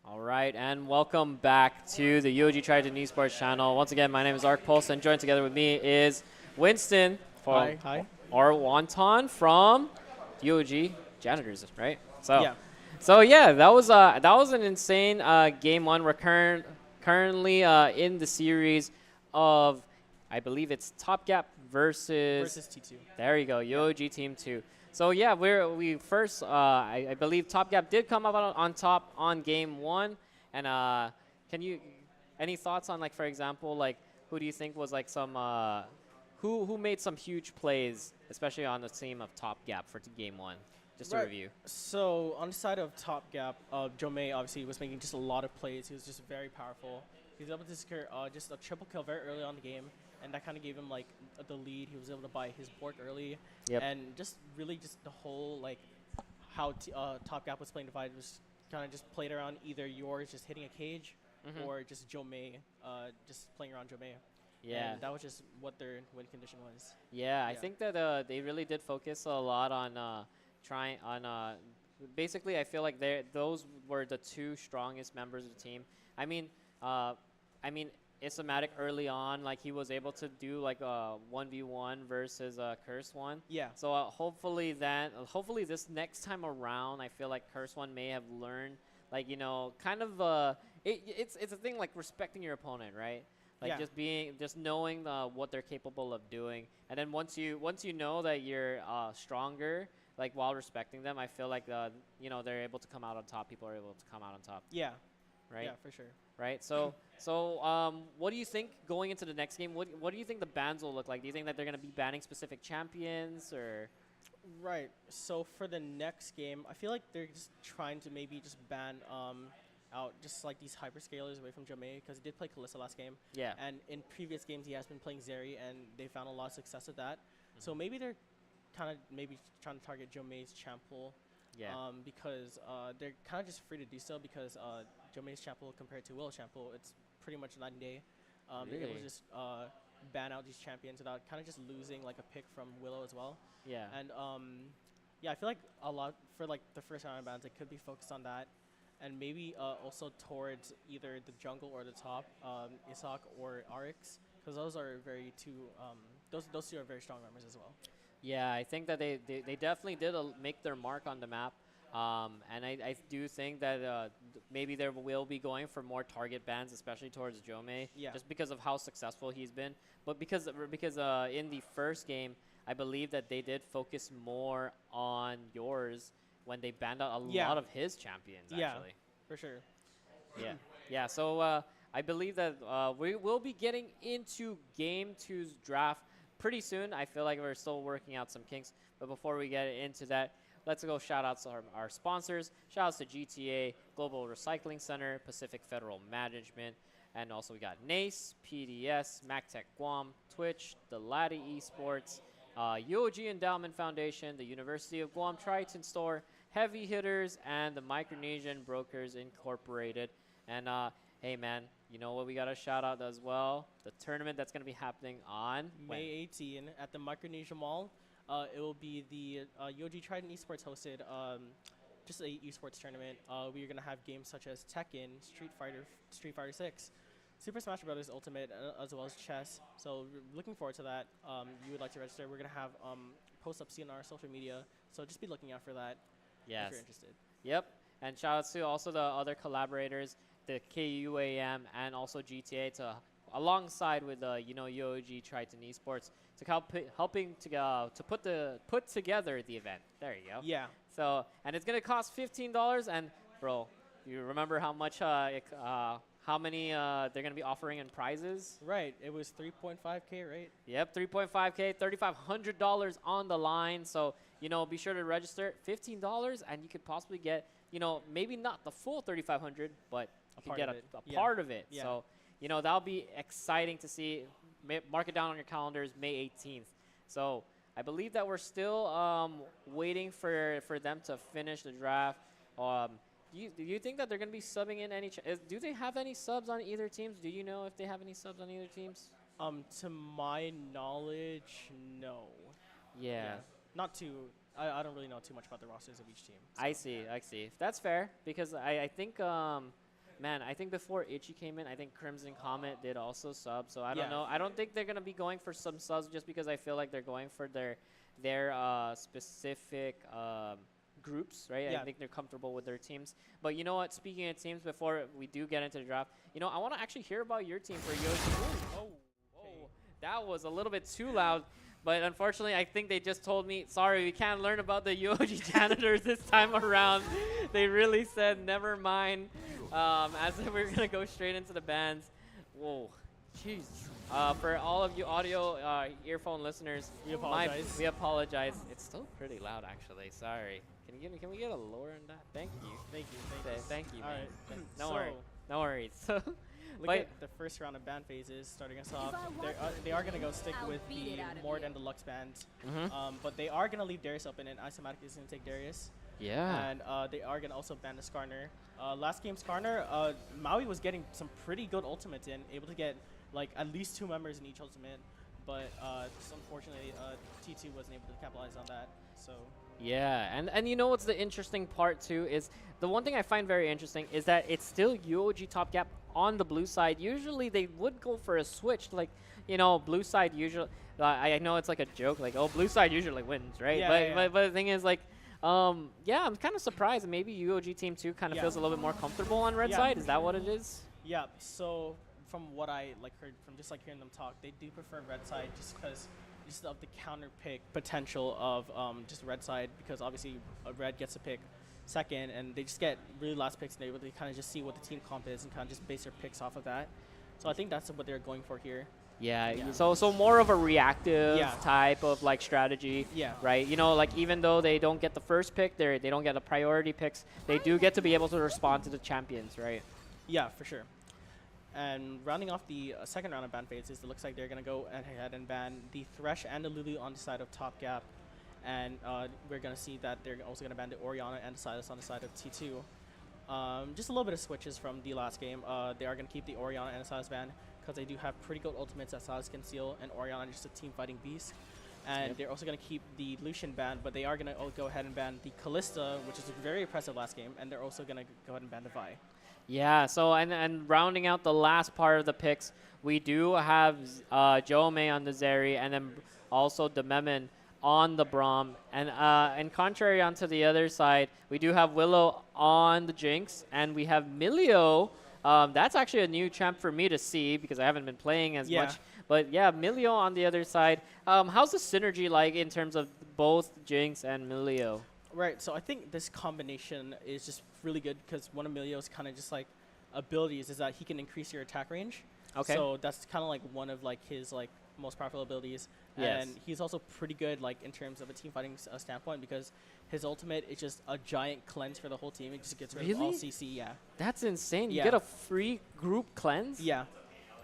All right, and welcome back to the UOG Triton Esports channel. Once again, my name is Ark Pulse, and joined together with me is Winston Hi. Hi. or Wonton from UOG Janitors, right? Yeah. So yeah, that was an insane game one. We're currently in the series of, I believe it's Top Gap Versus T2. There you go, UOG Team 2. So yeah, we first, I believe Top Gap did come up on top on game one. And any thoughts on, like, for example, like, who do you think was like some, who made some huge plays, especially on the team of Top Gap for game one? Just to review. So on the side of Top Gap, Jomei obviously was making just a lot of plays. He was just very powerful. He was able to secure just a triple kill very early on the game, and that kind of gave him like the lead. He was able to buy his bork early, and just really just the whole like how Top Gap was playing Divide was kind of just played around either yours just hitting a cage, or just Jomei just playing around Jomei. Yeah, and that was just what their win condition was. Yeah, I think that they really did focus a lot on trying on. Basically, I feel like those were the two strongest members of the team. I mean, Ismatic early on, like, he was able to do like a 1v1 versus Curse One. Yeah. So hopefully this next time around, I feel like Curse One may have learned, like, kind of it's a thing like respecting your opponent, right? Like, just knowing what they're capable of doing, and then once you know that you're stronger, like, while respecting them, I feel like they're able to come out on top. People are able to come out on top. Yeah. Right. Yeah, for sure. Right. So what do you think going into the next game? What do you think the bans will look like? Do you think that they're going to be banning specific champions or? Right. So for the next game, I feel like they're just trying to maybe just ban out just like these hyperscalers away from Jomei, because he did play Kalista last game. Yeah. And in previous games, he has been playing Zeri, and they found a lot of success with that. So maybe they're kind of trying to target Jomei's champ pool. Yeah. Because they're kind of just free to do so, because Jomei's champ pool compared to Willow's champ pool, it's pretty much night and day. They're able to just ban out these champions without kind of just losing like a pick from Willow as well. Yeah. And yeah, I feel like a lot for like the first round of bans, it could be focused on that, and maybe also towards either the jungle or the top, Isak or Arix, because those are those two are very strong members as well. Yeah, I think that they definitely did make their mark on the map. And I do think that maybe there will be going for more target bans, especially towards Jomei, just because of how successful he's been. But because in the first game, I believe that they did focus more on yours when they banned out a lot of his champions, actually. Yeah, for sure. Yeah. So I believe that we will be getting into Game 2's draft pretty soon. I feel like we're still working out some kinks. But before we get into that, let's go shout outs to our sponsors. Shout outs to GTA, Global Recycling Center, Pacific Federal Management, and also we got NACE, PDS, MacTech Guam, Twitch, the Laddie Esports, UOG Endowment Foundation, the University of Guam Triton Store, Heavy Hitters, and the Micronesian Brokers Incorporated. And hey, man, you know what we got to shout out as well? The tournament that's going to be happening on May 18 at the Micronesia Mall. It will be the UOG Triton Esports hosted just a esports tournament. We are going to have games such as Tekken, Street Fighter 6, Super Smash Bros. Ultimate, as well as chess. So we're looking forward to that. You would like to register, we're going to have posts up on our social media. So just be looking out for that if you're interested. Yep. And shout out to also the other collaborators, the KUAM and also GTA, alongside with UOG Triton Esports, to helping to put together the event. There you go. Yeah. So, and it's gonna cost $15. And bro, you remember how much how many they're gonna be offering in prizes? Right. It was 3.5K, right? Yep, 3.5K, $3,500 on the line. So be sure to register. $15, and you could possibly get maybe not the full 3,500, but you can get a part of it. Yeah. So that'll be exciting to see. Mark it down on your calendars, May 18th. So I believe that we're still waiting for them to finish the draft. Do you think that they're going to be subbing in any? Do they have any subs on either teams? Do you know if they have any subs on either teams? To my knowledge, no. Yeah. Not too. I don't really know too much about the rosters of each team. So. I see. That's fair, because I think man, I think before Itchy came in, I think Crimson Comet did also sub. So I don't Yeah. know. I don't think they're gonna be going for some subs just because I feel like they're going for their specific groups, right? Yeah. I think they're comfortable with their teams. But you know what? Speaking of teams, before we do get into the draft, you know, I want to actually hear about your team for Yoshi. Oh, that was a little bit too loud. But unfortunately, I think they just told me, sorry, we can't learn about the UOG janitors this time around. They really said, never mind, as if we're going to go straight into the bands. Whoa, jeez. For all of you audio earphone listeners, We apologize. we apologize. It's still pretty loud, actually. Sorry. Can we get a lower on that? Thank you. Thank you. Thank you, All man. right. No So, worries. No worries. So, Look but- at the first round of band phases starting us off. They are going to go stick with the more than deluxe bands. But they are going to leave Darius open, and Isomatic is going to take Darius. yeah. And they are going to also ban the Skarner. Last game, Skarner, Maui was getting some pretty good ultimates in, able to get like at least 2 members in each ultimate. But just unfortunately, T2 wasn't able to capitalize on that. So Yeah, and you know what's the interesting part too is the one thing I find very interesting is that it's still UOG top gap on the blue side. Usually they would go for a switch, like, you know, blue side usually. I know it's like a joke, like, oh, blue side usually wins, right? Yeah, But the thing is, like, yeah, I'm kind of surprised. Maybe UOG team 2 kind of Yeah. feels a little bit more comfortable on red Yeah. side. Is that what it is? yeah, so from what I heard from just hearing them talk, they do prefer red side just because just of the counter pick potential of just red side, because obviously red gets to pick second and they just get really last picks and they're able to kind of just see what the team comp is and kind of just base their picks off of that. So I think that's what they're going for here. Yeah, Yeah. so more of a reactive Yeah. type of like strategy, Yeah. right? You know, like even though they don't get the first pick, they don't get the priority picks, they do get to be able to respond to the champions, right? Yeah, for sure. And rounding off the second round of ban phases, it looks like they're going to go ahead and ban the Thresh and the Lulu on the side of Top Gap. And we're going to see that they're also going to ban the Orianna and the Silas on the side of T2. Just a little bit of switches from the last game. They are going to keep the Orianna and the Silas ban because they do have pretty good ultimates that Silas can steal, and Orianna is just a team fighting beast. And they're also going to keep the Lucian ban, but they are going to go ahead and ban the Callista, which is very impressive last game, and they're also going to go ahead and ban the Vi. Yeah, so and rounding out the last part of the picks, we do have Joe May on the Zeri, and then also Dememin on the Braum. And contrary onto the other side, we do have Willow on the Jinx, and we have Milio. That's actually a new champ for me to see because I haven't been playing as much. But yeah, Milio on the other side. How's the synergy like in terms of both Jinx and Milio? Right, so I think this combination is just really good because one of Milio's kind of just like abilities is that he can increase your attack range. Okay. So that's kind of like one of like his like most powerful abilities. Yes. And he's also pretty good like in terms of a team fighting standpoint because his ultimate is just a giant cleanse for the whole team. It just gets rid of all Really? CC. Yeah. That's insane. You Yeah. get a free group cleanse? Yeah.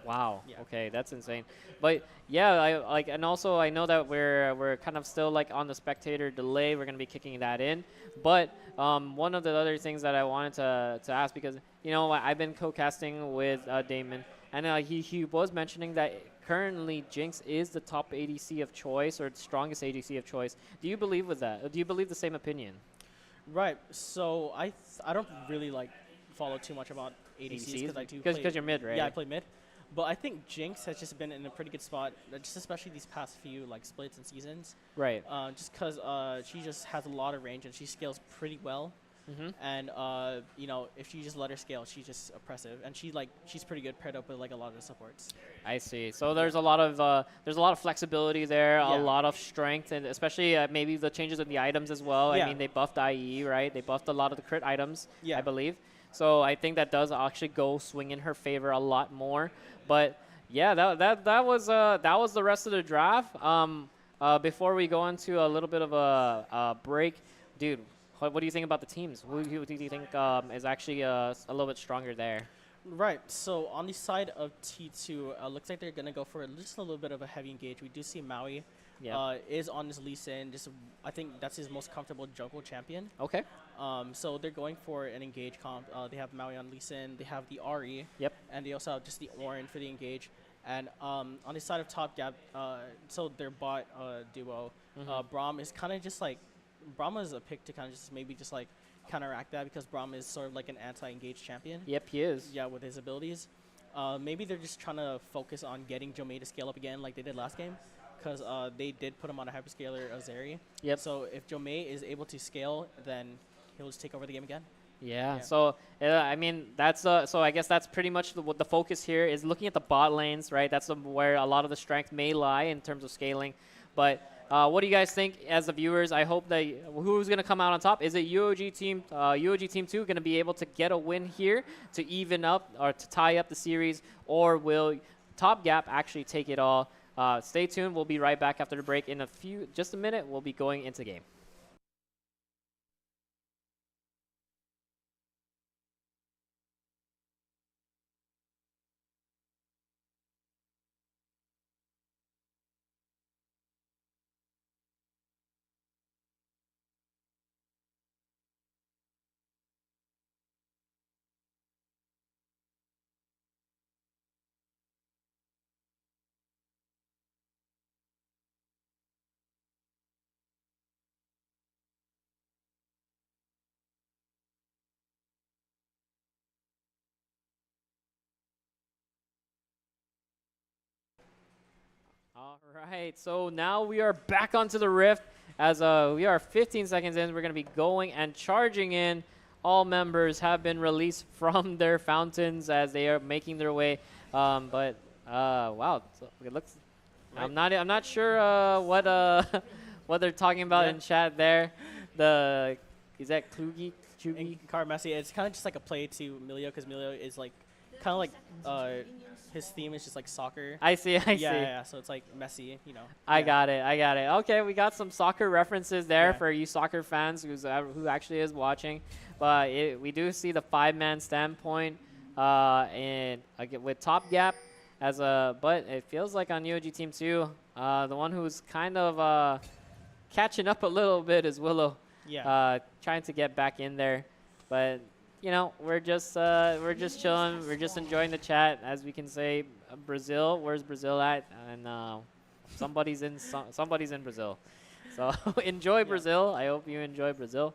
Wow. Yeah. Okay, that's insane. But yeah, I like, and also I know that we're kind of still like on the spectator delay. We're gonna be kicking that in. But one of the other things that I wanted to ask, because you know I've been co-casting with Damon, and he was mentioning that currently Jinx is the top ADC of choice or the strongest ADC of choice. Do you believe with that? Do you believe the same opinion? Right. So I don't really like follow too much about ADCs because I do because you're mid, right? Yeah, I play mid. But I think Jinx has just been in a pretty good spot, just especially these past few like splits and seasons. Right. Just because she just has a lot of range and she scales pretty well. Mm-hmm. And you know, if she just let her scale, she's just oppressive, and she's pretty good paired up with like a lot of the supports. I see. So there's a lot of flexibility there, Yeah. a lot of strength, and especially maybe the changes in the items as well. Yeah. I mean, they buffed IE, right? They buffed a lot of the crit items, Yeah. I believe. So I think that does actually go swing in her favor a lot more. But yeah, that was the rest of the draft. Before we go into a little bit of a break, dude, what do you think about the teams? Who do you think is actually a little bit stronger there? Right. So on the side of T2, looks like they're gonna go for just a little bit of a heavy engage. We do see Maui is on his Lee Sin. Just I think that's his most comfortable jungle champion. Okay. So they're going for an engage comp. They have Maui on Lee Sin. They have the Ari. Yep. And they also have just the Orin for the engage. And on the side of Top Gap, so their bot duo, Braum is kind of just like Braum is a pick to kind of just maybe just like counteract that because Braum is sort of like an anti-engaged champion. Yep, he is. Yeah, with his abilities. Maybe they're just trying to focus on getting Jomei to scale up again like they did last game, because they did put him on a hyperscaler Azeri. Yep. So if Jomei is able to scale, then he'll just take over the game again. Yeah. So I mean, that's so I guess that's pretty much what the focus here is, looking at the bot lanes, right? That's where a lot of the strength may lie in terms of scaling. But what do you guys think as the viewers? I hope that who's going to come out on top? Is it UOG Team 2 going to be able to get a win here to even up or to tie up the series, or will Top Gap actually take it all? Stay tuned. We'll be right back after the break. In just a minute, we'll be going into game. All right, so now we are back onto the Rift as we are 15 seconds in. We're going to be going and charging in. All members have been released from their fountains as they are making their way. Wow, so it looks. Right. I'm not sure what what they're talking about in chat there. Is that Klugi? Car Messi. It's kind of just like a play to Milio, because Milio is like kind of like his theme is just like soccer. I see. Yeah. So it's like Messi, you know. I got it. Okay, we got some soccer references there for you soccer fans who actually is watching. But we do see the 5-man standpoint and with Top Gap as but it feels like on UOG Team 2, the one who's kind of catching up a little bit is Willow. Yeah. Trying to get back in there, but you know, we're just chilling. We're just enjoying the chat, as we can say. Brazil, where's Brazil at? And somebody's in Brazil. So enjoy Brazil. I hope you enjoy Brazil.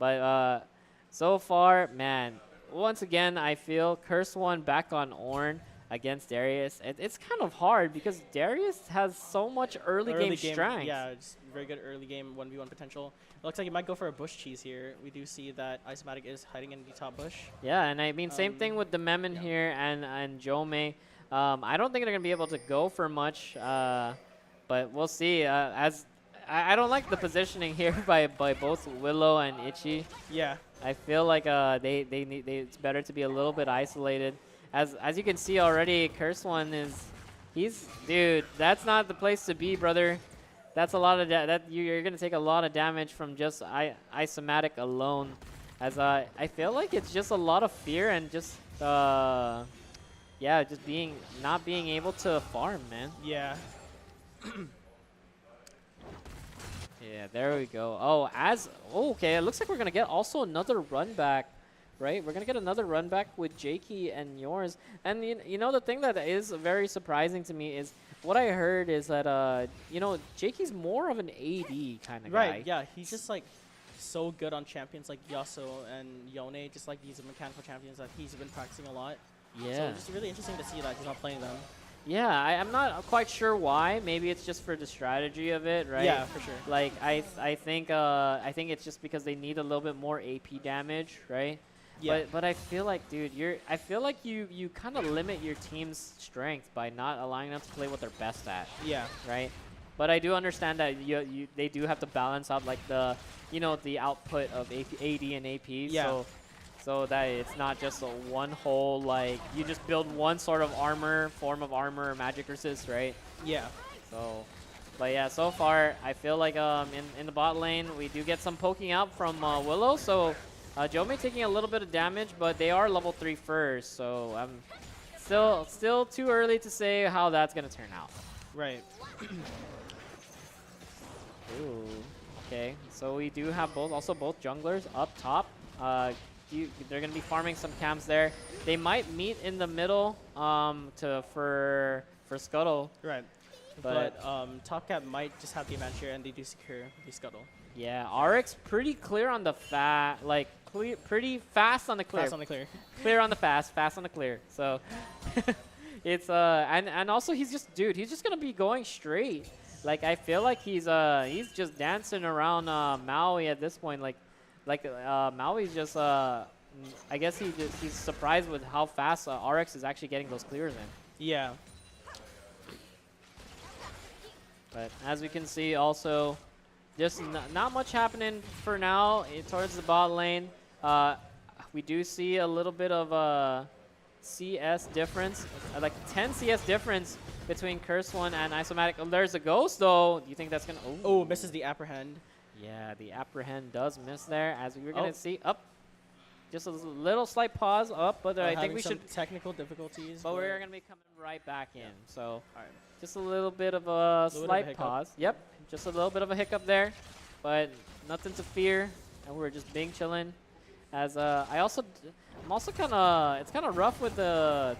But so far, man, once again, I feel Curse One back on Ornn against Darius. It's kind of hard because Darius has so much early game strength. Yeah, it's very good early game 1v1 potential. It looks like he might go for a bush cheese here. We do see that Isomatic is hiding in the top bush. Yeah, and I mean, same thing with the Memon here and Jomei. I don't think they're going to be able to go for much, but we'll see. As I don't like the positioning here by both Willow and Itchy. Yeah. I feel like it's better to be a little bit isolated. As you can see already, Curse One dude, that's not the place to be, brother. That's a lot of you're gonna take a lot of damage from just Isomatic alone. As I feel like it's just a lot of fear and just just not being able to farm, man. Yeah. Yeah, there we go. Okay, it looks like we're gonna get also another run back. Right, we're gonna get another run back with Jakey and yours. And you know the thing that is very surprising to me is what I heard is that Jakey's more of an AD kind of guy. Right. Yeah, he's just like so good on champions like Yasuo and Yone, just like these mechanical champions that he's been practicing a lot. Yeah. So it's just really interesting to see that he's not playing them. Yeah, I'm not quite sure why. Maybe it's just for the strategy of it, right? Yeah, for sure. Like I think it's just because they need a little bit more AP damage, right? Yeah. But I feel like, dude, you kind of limit your team's strength by not allowing them to play what they're best at. Yeah. Right. But I do understand that they do have to balance out like the output of AD and AP. Yeah. So that it's not just a one whole like you just build one sort of form of armor, or magic resist, right? Yeah. So. But yeah, so far I feel like in the bot lane we do get some poking out from Willow. So. Jomei taking a little bit of damage, but they are level 3 first, so I'm still too early to say how that's gonna turn out. Right. Ooh. Okay, so we do have both junglers up top. They're gonna be farming some camps there. They might meet in the middle for Scuttle. Right. But Top Cat might just have the advantage here, and they do secure the Scuttle. Yeah, RX pretty clear on the fact, like, pretty fast on the clear. Fast on the clear. Clear on the fast on the clear. So it's and also he's just gonna be going straight. Like I feel like he's just dancing around Maui at this point. Like Maui's just I guess he's surprised with how fast RX is actually getting those clears in. Yeah. But as we can see, also just not much happening for now towards the bot lane. We do see a little bit of CS difference, like 10 CS difference between Curse One and Isomatic. Oh, there's a ghost though. Do you think that's gonna? Oh, misses the apprehend. Yeah, the apprehend does miss there, as we were gonna see up. Just a little slight pause up, but I think we should technical difficulties. But we're gonna be coming right back in. So Alright. just a little bit of a slight pause. Yep, just a little bit of a hiccup there, but nothing to fear, and we're just being chilling. As I'm also kind of, it's kind of rough with the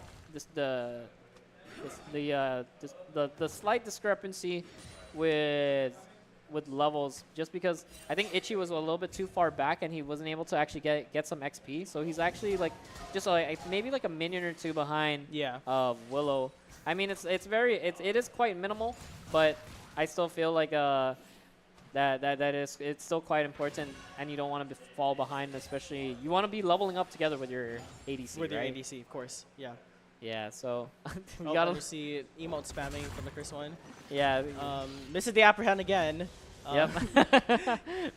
slight discrepancy with levels, just because I think Ichi was a little bit too far back and he wasn't able to actually get some XP. So he's actually like just maybe like a minion or two behind Willow. I mean, it is quite minimal, but I still feel like it's still quite important, and you don't want to fall behind, especially you want to be leveling up together with your ADC. With right? your ADC, of course. Yeah. Yeah. So we gotta see emote spamming from the first one. Yeah. Misses the apprehend again. Yep.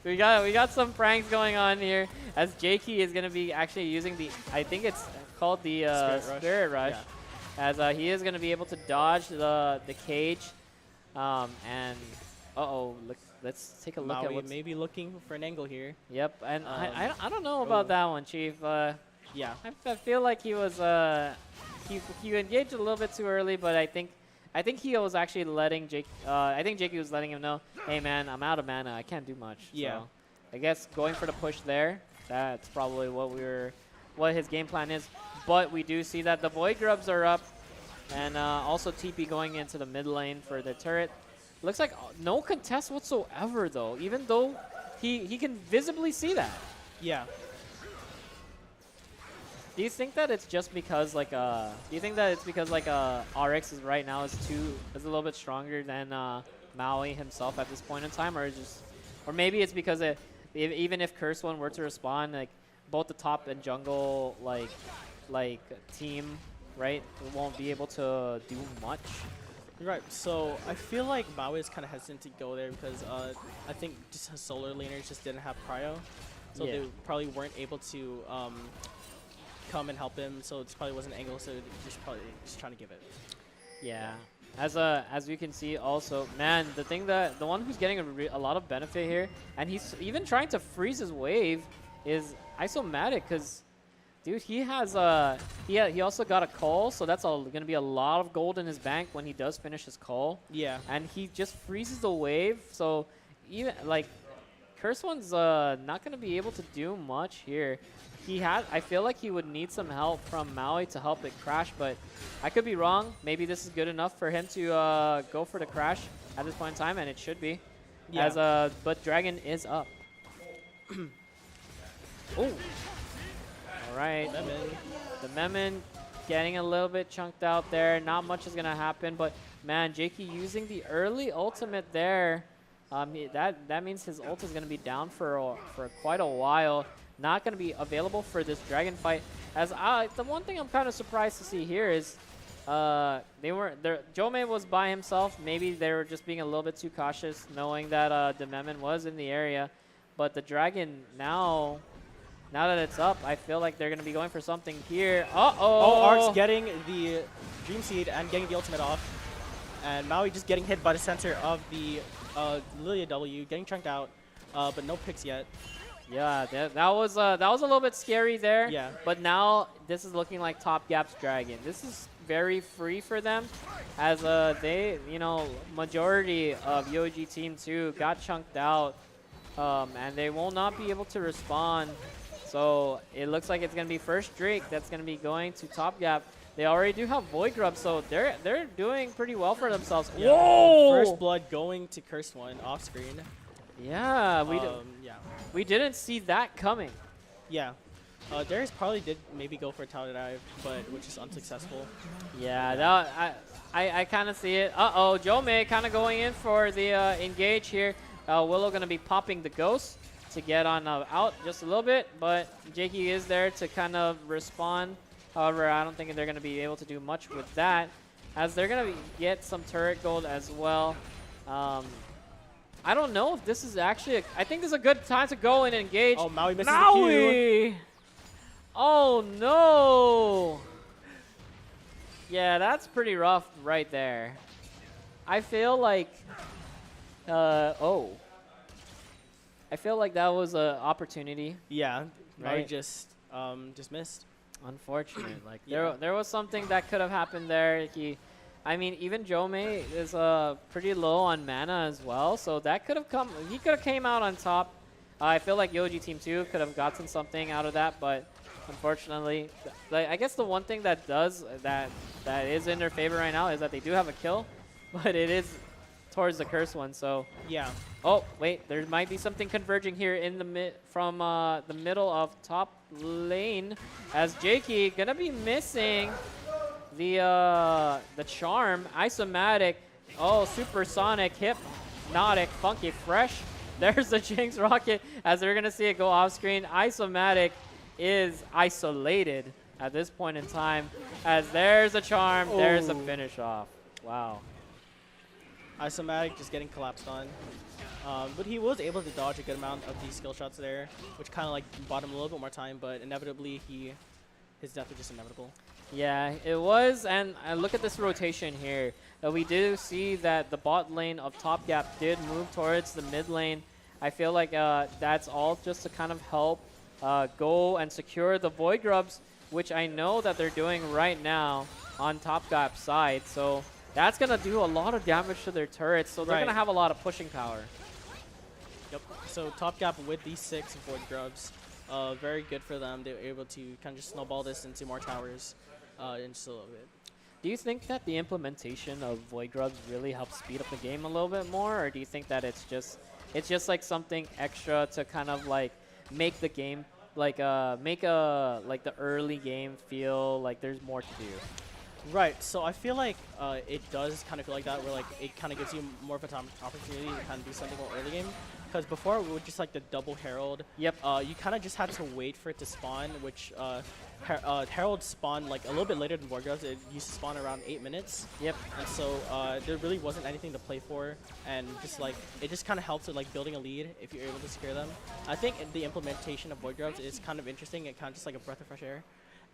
we got some pranks going on here, as Jakey is gonna be actually using I think it's called the Spirit Rush. Yeah. As he is gonna be able to dodge the cage, and let's take a look at what's maybe looking for an angle here. Yep, and I don't know about that one, Chief. Yeah, I feel like he was he engaged a little bit too early, but I think he was actually letting Jake. I think Jakey was letting him know, hey man, I'm out of mana, I can't do much. Yeah. So I guess going for the push there, that's probably what his game plan is. But we do see that the Void Grubs are up, and also TP going into the mid lane for the turret. Looks like no contest whatsoever though, even though he can visibly see that. Yeah. Do you think that it's just because RX is right now is a little bit stronger than Maui himself at this point in time, or maybe it's because even if Curse One were to respond, like both the top and jungle like team, right, won't be able to do much. Right, so I feel like Maui is kind of hesitant to go there because I think just his solar laners just didn't have prio, so they probably weren't able to come and help him. So it probably wasn't an angle, so just probably just trying to give it. Yeah, as we can see, also, man, the one who's getting a lot of benefit here, and he's even trying to freeze his wave, is Isomatic, because dude, he has he also got a call, so that's gonna be a lot of gold in his bank when he does finish his call. Yeah. And he just freezes the wave, so even like Curse One's not gonna be able to do much here. I feel like he would need some help from Maui to help it crash, but I could be wrong. Maybe this is good enough for him to go for the crash at this point in time, and it should be. Yeah. But Dragon is up. Oh. Right, the Memon getting a little bit chunked out there. Not much is gonna happen, but man, Jakey using the early ultimate there. That means his ult is gonna be down for quite a while. Not gonna be available for this dragon fight. As the one thing I'm kind of surprised to see here is Jome was by himself. Maybe they were just being a little bit too cautious, knowing that the Memon was in the area. But the dragon now that it's up, I feel like they're going to be going for something here. Uh-oh! Oh, Ark's getting the Dream Seed and getting the ultimate off. And Maui just getting hit by the center of the Lilia W, getting chunked out, but no picks yet. Yeah, that was a little bit scary there. Yeah. But now this is looking like Top Gap's Dragon. This is very free for them, as majority of UOG Team 2 got chunked out, and they will not be able to respond. So it looks like it's going to be first Drake that's going to be going to Top Gap. They already do have Void Grub, so they're doing pretty well for themselves. Yeah. Whoa! First blood going to Cursed One off screen. Yeah, we didn't see that coming. Yeah. Darius probably did maybe go for a tower dive, but which is unsuccessful. Yeah, that, I kind of see it. Uh-oh, Jome kind of going in for the engage here. Willow going to be popping the ghost to get on out just a little bit, but Jakey is there to kind of respond. However, I don't think they're going to be able to do much with that, as they're going to get some turret gold as well. I don't know if this is actually I think this is a good time to go and engage. Oh, Maui misses the Q. Oh, no. Yeah, that's pretty rough right there. I feel like, I feel like that was an opportunity. Yeah, Maui Right. just missed. Unfortunate. Like Yeah. there was something that could have happened there. I mean, even Jome is pretty low on mana as well, so that could have come. He could have came out on top. I feel like UOG Team 2 could have gotten something out of that, but unfortunately, I guess the one thing that is in their favor right now is that they do have a kill, but it is towards the curse one. So Yeah. oh wait, there might be something converging here in the from the middle of top lane, as Jakey gonna be missing the charm isomatic. Oh, supersonic, hypnotic, funky fresh. There's the Jinx rocket, as they're gonna see it go off screen. Isomatic is isolated at this point in time, as there's a charm, there's a finish off. Wow. Isomatic just getting collapsed on. But he was able to dodge a good amount of these skill shots there, which kind of like bought him a little bit more time, but inevitably his death was just inevitable. Yeah, it was, and look at this rotation here. We do see that the bot lane of Top Gap did move towards the mid lane. I feel like that's all just to kind of help go and secure the Void Grubs, which I know that they're doing right now on Top Gap's side. So that's going to do a lot of damage to their turrets, so they're going to have a lot of pushing power. Yep. So Top Gap with these 6 Void Grubs, very good for them. They were able to kind of just snowball this into more towers in just a little bit. Do you think that the implementation of Void Grubs really helps speed up the game a little bit more, or do you think that it's just like something extra to kind of like make the game like make the early game feel like there's more to do? Right, so I feel like it does kind of feel like that, where like it kind of gives you more of an opportunity to kind of do something more early game. Because before, with just like the double Herald, Yep. You kind of just had to wait for it to spawn, which Herald spawned like a little bit later than Wargroves. It used to spawn around 8 minutes. Yep. And so there really wasn't anything to play for, and just like it just kind of helps with like building a lead if you're able to secure them. I think the implementation of Void Grubs is kind of interesting and kind of just like a breath of fresh air,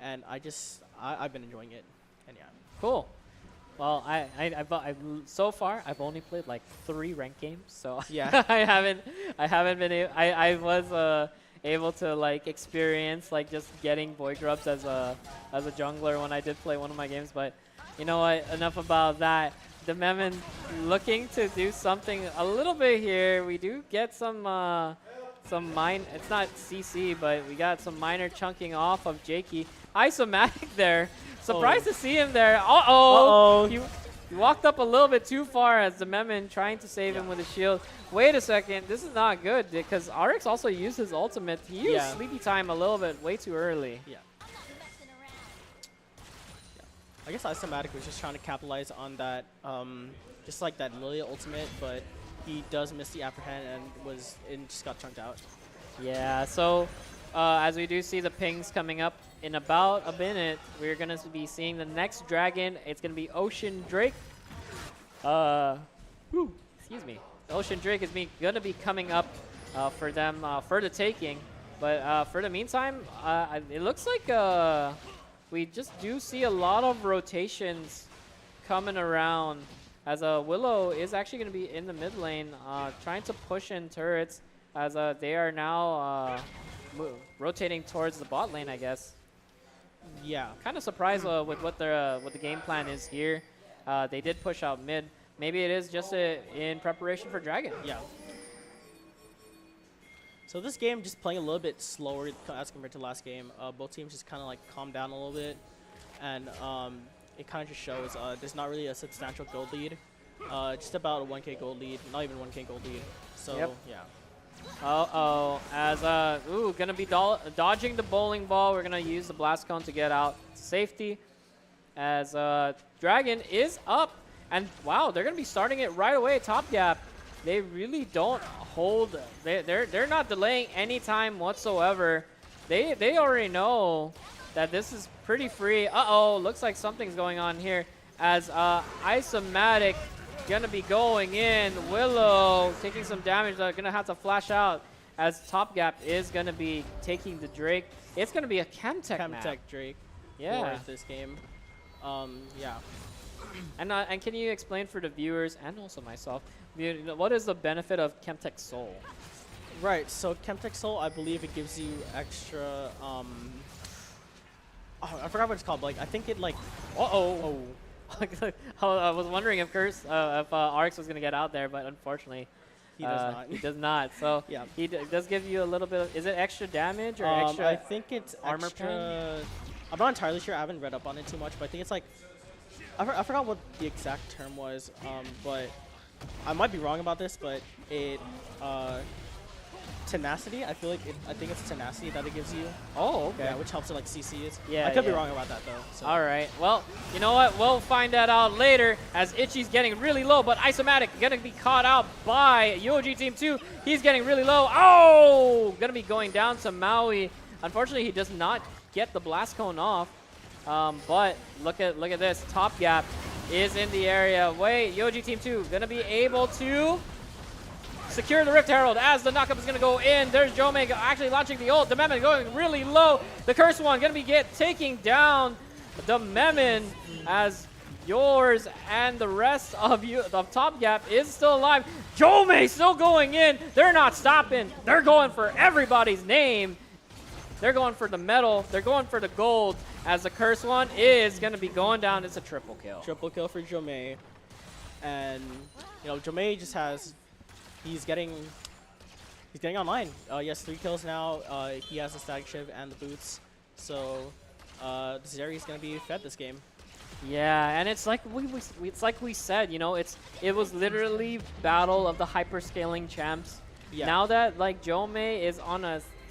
and I've been enjoying it. And yeah. Cool. Well, I've so far I've only played like 3 ranked games, so Yeah. I haven't been able. I was able to like experience like just getting Void Grubs as a jungler when I did play one of my games, but you know what? Enough about that. The Memon looking to do something a little bit here. We do get some it's not CC, but we got some minor chunking off of Jakey. Isomatic there. Surprised to see him there. Uh-oh. He walked up a little bit too far as the Memon trying to save him with a shield. Wait a second. This is not good because RX also used his ultimate. He used Sleepy Time a little bit way too early. Yeah. I guess Isomatic was just trying to capitalize on that, just like that Lilia ultimate, but he does miss the apprehend and just got chunked out. Yeah, so as we do see the pings coming up in about a minute, we're going to be seeing the next dragon. It's going to be Ocean Drake. Excuse me. Ocean Drake is going to be coming up for them for the taking. But for the meantime, it looks like we just do see a lot of rotations coming around, as Willow is actually going to be in the mid lane trying to push in turrets, as they are now rotating towards the bot lane, I guess. Yeah. Kind of surprised with what the game plan is here. They did push out mid. Maybe it is just in preparation for Dragon. Yeah. So this game just playing a little bit slower as compared to last game. Both teams just kind of like calmed down a little bit, and it kind of just shows there's not really a substantial gold lead. Just about a 1k gold lead, not even 1k gold lead. So yeah. Uh-oh. As, gonna be dodging the bowling ball. We're gonna use the blast cone to get out to safety. As, Dragon is up. And, wow, they're gonna be starting it right away. Top gap. They really don't hold. They're not delaying any time whatsoever. They already know that this is pretty free. Uh-oh, looks like something's going on here. As, Isomatic gonna be going in. Willow taking some damage. They're gonna have to flash out as Top Gap is gonna be taking the Drake. It's gonna be a Chemtech map. Drake. Yeah. For this game. Yeah. And can you explain for the viewers and also myself, what is the benefit of Chemtech Soul? Right. So Chemtech Soul, I believe it gives you extra. Oh, I forgot what it's called. But like I think it like. Oh. I was wondering if RX was gonna get out there, but unfortunately, he does not. He does not. So yeah, he does give you a little bit of. Is it extra damage or extra? I think it's armor extra. pen? I'm not entirely sure. I haven't read up on it too much, but I think it's like. I forgot what the exact term was, but I might be wrong about this, but it. Tenacity. I think it's tenacity that it gives you. Oh, okay. Yeah, which helps with like CCs. Yeah, I could be wrong about that though. So. All right. Well, you know what? We'll find that out later as Itchy's getting really low, but Isomatic gonna be caught out by UOG Team 2. He's getting really low. Oh, gonna be going down to Maui. Unfortunately, he does not get the blast cone off. But look at this. Top Gap is in the area. Wait, UOG Team 2 gonna be able to secure the Rift Herald as the knockup is going to go in. There's Jome actually launching the ult. The Memon going really low. The Cursed One going to be taking down the Memon as yours and the rest of Top Gap is still alive. Jome still going in. They're not stopping. They're going for everybody's name. They're going for the medal. They're going for the gold as the Cursed One is going to be going down. It's a triple kill. Triple kill for Jome. And, you know, Jome just has... He's getting online. He has 3 kills now. He has the static shiv and the boots. So Zeri is gonna be fed this game. Yeah, and it's like we said, you know, it was literally battle of the hyperscaling champs. Yeah. Now that like Jome is on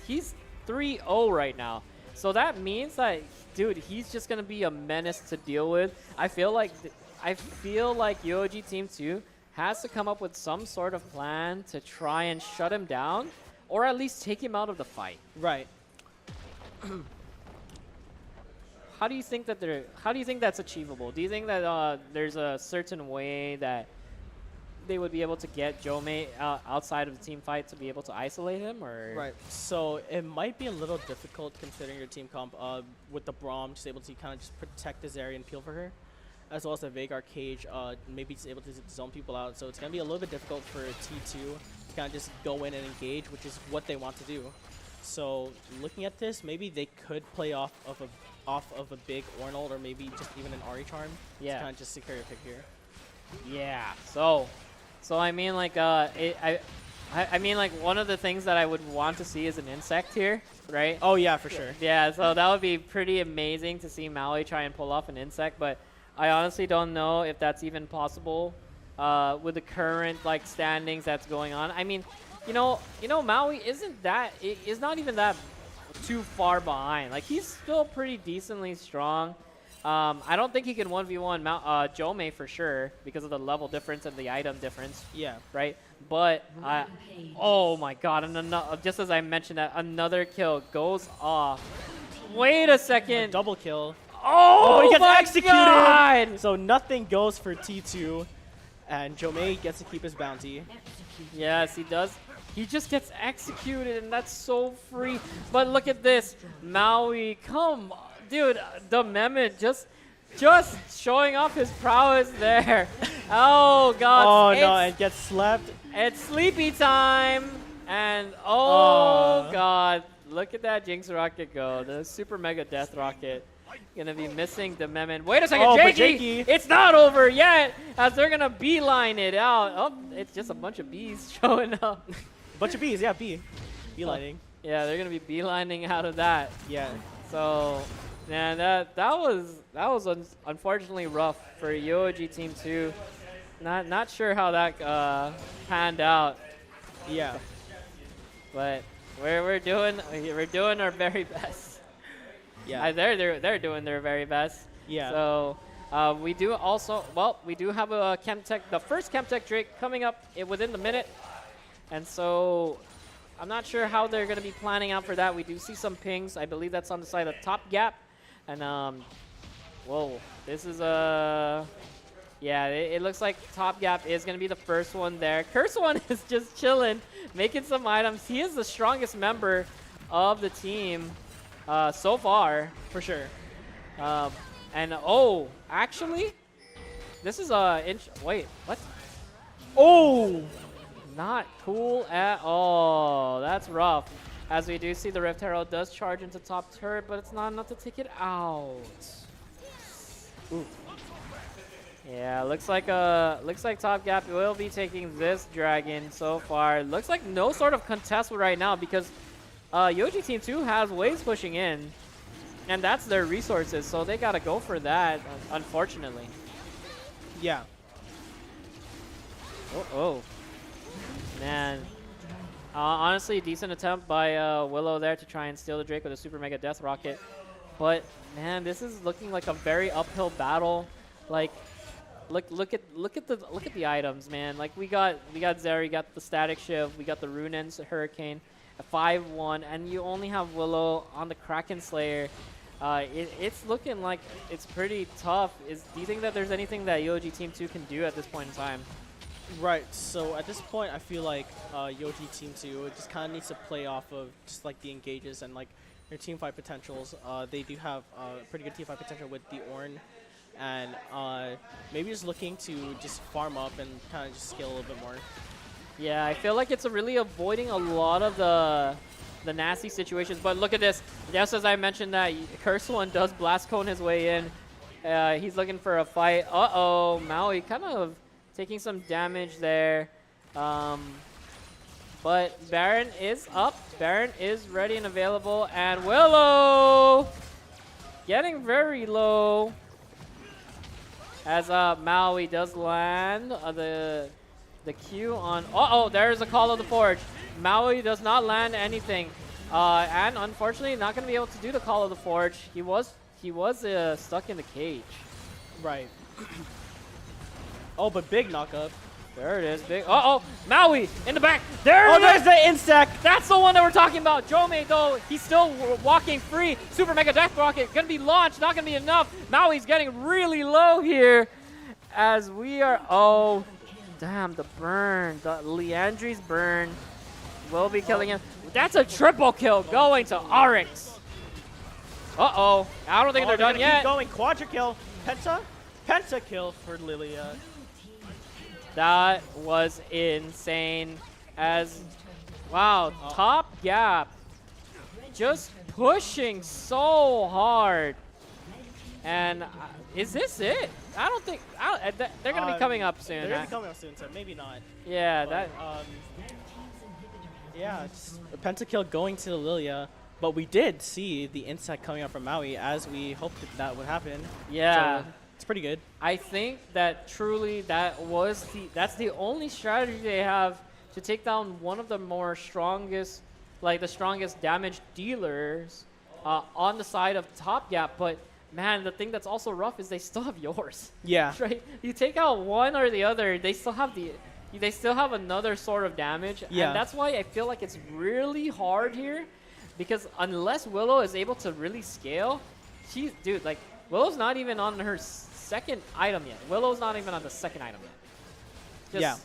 he's 3-0 right now. So that means that, dude, he's just gonna be a menace to deal with. I feel like UOG Team 2 has to come up with some sort of plan to try and shut him down, or at least take him out of the fight. Right. How do you think that's achievable? Do you think that there's a certain way that they would be able to get Jome outside of the team fight to be able to isolate him, or? Right. So it might be a little difficult considering your team comp with the Braum just able to kind of just protect this area and peel for her, as well as the Vagar cage, maybe just able to zone people out. So it's going to be a little bit difficult for T2 to kind of just go in and engage, which is what they want to do. So looking at this, maybe they could play off of a big Ornald, or maybe just even an Ari Charm. Yeah. To kind of just secure your pick here. Yeah. So I mean, like, I mean, like, one of the things that I would want to see is an insect here, right? Oh yeah, for sure. Yeah. So that would be pretty amazing to see Maui try and pull off an insect, but I honestly don't know if that's even possible with the current like standings that's going on. I mean, you know, Maui is not even that too far behind. Like, he's still pretty decently strong. I don't think he can 1v1 Jome for sure because of the level difference and the item difference. Yeah. Right. But oh my God! And just as I mentioned that, another kill goes off. Wait a second. A double kill. Oh, he gets executed! God. So nothing goes for T2, and Jome gets to keep his bounty. Yes, he does. He just gets executed, and that's so free. But look at this. Maui, come on. Dude, the Mehmet just showing off his prowess there. Oh, God. Oh, no, and gets slept. It's sleepy time. And, oh, God. Look at that Jinx rocket go. The super mega death rocket. Gonna be missing the Memon. Wait a second, Jakey! It's not over yet, as they're gonna beeline it out. Oh, it's just a bunch of bees showing up. Bunch of bees, yeah, beelining. Yeah, they're gonna be beelining out of that. Yeah. So, man, that was unfortunately rough for UOG Team 2. Not sure how that panned out. Yeah. but we're doing our very best. Yeah. They're doing their very best. Yeah. So we do also, we do have a Chemtech, the first Chemtech Drake coming up within the minute. And so I'm not sure how they're going to be planning out for that. We do see some pings. I believe that's on the side of Top Gap. And, whoa, this is a... Yeah, it looks like Top Gap is going to be the first one there. Curse One is just chilling, making some items. He is the strongest member of the team so far. For sure. And, oh, actually, this is a... Wait, what? Oh! Not cool at all. That's rough. As we do see, the Rift Herald does charge into top turret, but it's not enough to take it out. Ooh. Yeah, looks like Top Gap will be taking this dragon so far. Looks like no sort of contest right now because UOG Team 2 has waves pushing in, and that's their resources, so they gotta go for that, unfortunately. Yeah. Oh. Man. Honestly, decent attempt by Willow there to try and steal the Drake with a Super Mega Death Rocket. But man, this is looking like a very uphill battle. Like, look at the items, man. Like we got Zeri, got the Static Shiv, we got the Rune's Hurricane, a 5-1, and you only have Willow on the Kraken Slayer. It's looking like it's pretty tough. Do you think that there's anything that UOG Team 2 can do at this point in time? Right, so at this point, I feel like UOG Team 2 just kind of needs to play off of just like the engages and like their team fight potentials. They do have pretty good team fight potential with the Ornn, and maybe just looking to just farm up and kind of just scale a little bit more. Yeah, I feel like it's really avoiding a lot of the nasty situations. But look at this. Just as I mentioned that Curse One does Blast Cone his way in. He's looking for a fight. Uh-oh, Maui kind of taking some damage there. But Baron is up. Baron is ready and available. And Willow getting very low. As Maui does land the Q on... Uh-oh, there's a Call of the Forge. Maui does not land anything. And unfortunately, not going to be able to do the Call of the Forge. He was stuck in the cage. Right. Oh, but big knockup. There it is, big. Uh-oh, Maui in the back. There there's the Instack. That's the one that we're talking about. Jome, though, he's still walking free. Super Mega Death Rocket gonna be launched, not gonna be enough. Maui's getting really low here as we are, oh, damn, the burn. The Leandri's burn will be killing him. That's a triple kill going to Oryx. Uh-oh, I don't think they're done yet. Keep going, quadra kill. Penta kill for Lilia. That was insane. Wow, Top Gap just pushing so hard. And is this it? I don't think, they're going to be coming up soon. They're going to be coming up soon, so maybe not. Yeah, but, yeah, just a pentakill going to Lilia. But we did see the insect coming up from Maui as we hoped that would happen. Yeah. So it's pretty good. I think that truly that's the only strategy they have to take down one of the more strongest, like the strongest damage dealers on the side of Top Gap. But man, the thing that's also rough is they still have yours. Yeah. Right? You take out one or the other, they still have another sort of damage. Yeah. And that's why I feel like it's really hard here, because unless Willow is able to really scale, dude, like Willow's not even on her second item yet. Willow's not even on the second item yet.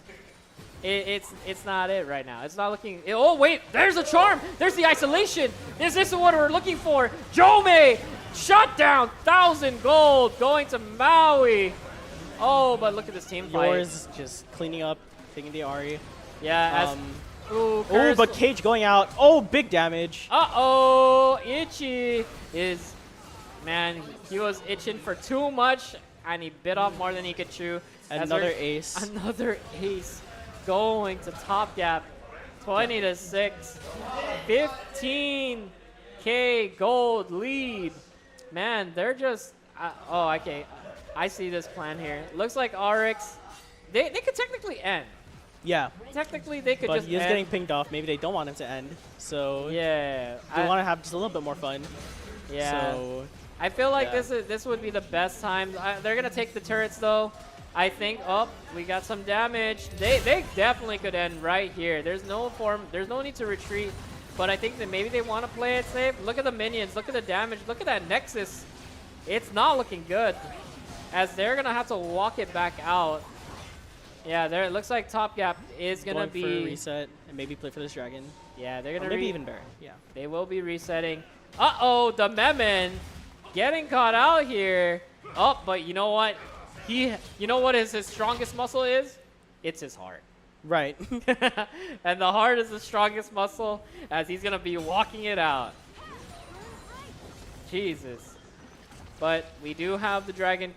It's not it right now. It's not looking. Oh wait, there's a charm. There's the isolation. Is this what we're looking for? Jome shut down. 1,000 gold going to Maui. Oh, but look at this team fight. Yours just cleaning up, taking the Ari. Yeah. Oh, but Cage going out. Oh, big damage. Uh-oh, Itchy is, man, he was itching for too much, and he bit off more than he could chew. Another ace. Another ace going to Top Gap. 20-6. 15K gold lead. Man, they're just, oh, okay. I see this plan here. Looks like Oryx, they could technically end. Yeah, Technically, they could but just he is end. getting pinged off. Maybe they don't want him to end. So Yeah. they want to have just a little bit more fun. Yeah. So I feel like yeah. this would be the best time. They're gonna take the turrets though. I think. Oh, we got some damage. They definitely could end right here. There's no need to retreat. But I think that maybe they want to play it safe. Look at the minions. Look at the damage. Look at that Nexus. It's not looking good, as they're gonna have to walk it back out. Yeah, there. It looks like Top Gap is gonna going for a reset and maybe play for this dragon. Yeah, they're Or gonna maybe even Baron. Yeah. They will be resetting. Uh-oh, the Memon getting caught out here. Oh, but you know what? You know what his strongest muscle is? It's his heart. Right. And the heart is the strongest muscle, as he's gonna be walking it out. Jesus. But we do have the dragon.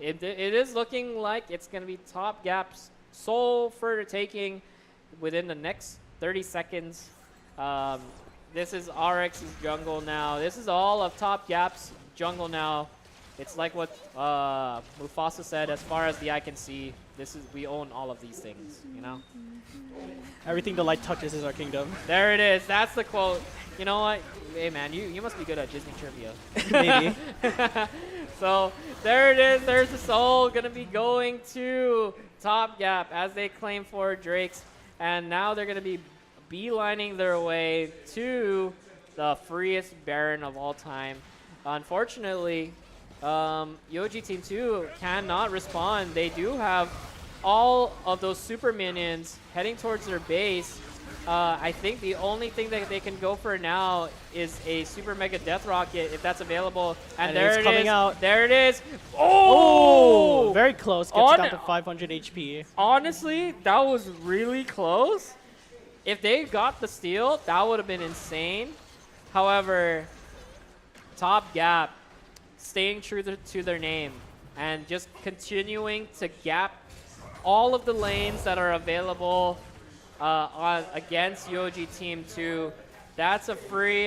It is looking like it's gonna be Top Gap's soul for taking within the next 30 seconds. This is RX's jungle now. This is all of Top Gap's jungle now. It's like what Mufasa said, as far as the eye can see, we own all of these things, you know? Everything the light touches is our kingdom. There it is. That's the quote. You know what? Hey, man, you must be good at Disney trivia. Maybe. So there it is. There's the soul going to be going to Top Gap as they claim for Drakes. And now they're going to be beelining their way to the freest Baron of all time. Unfortunately, UOG Team 2 cannot respond. They do have all of those super minions heading towards their base. I think the only thing that they can go for now is a super mega death rocket, if that's available. And there it's coming out. There it is. Oh! Very close. Gets down to 500 HP. Honestly, that was really close. If they got the steal, that would have been insane. However, Top Gap staying true to their name and just continuing to gap all of the lanes that are available against UOG Team 2. That's a free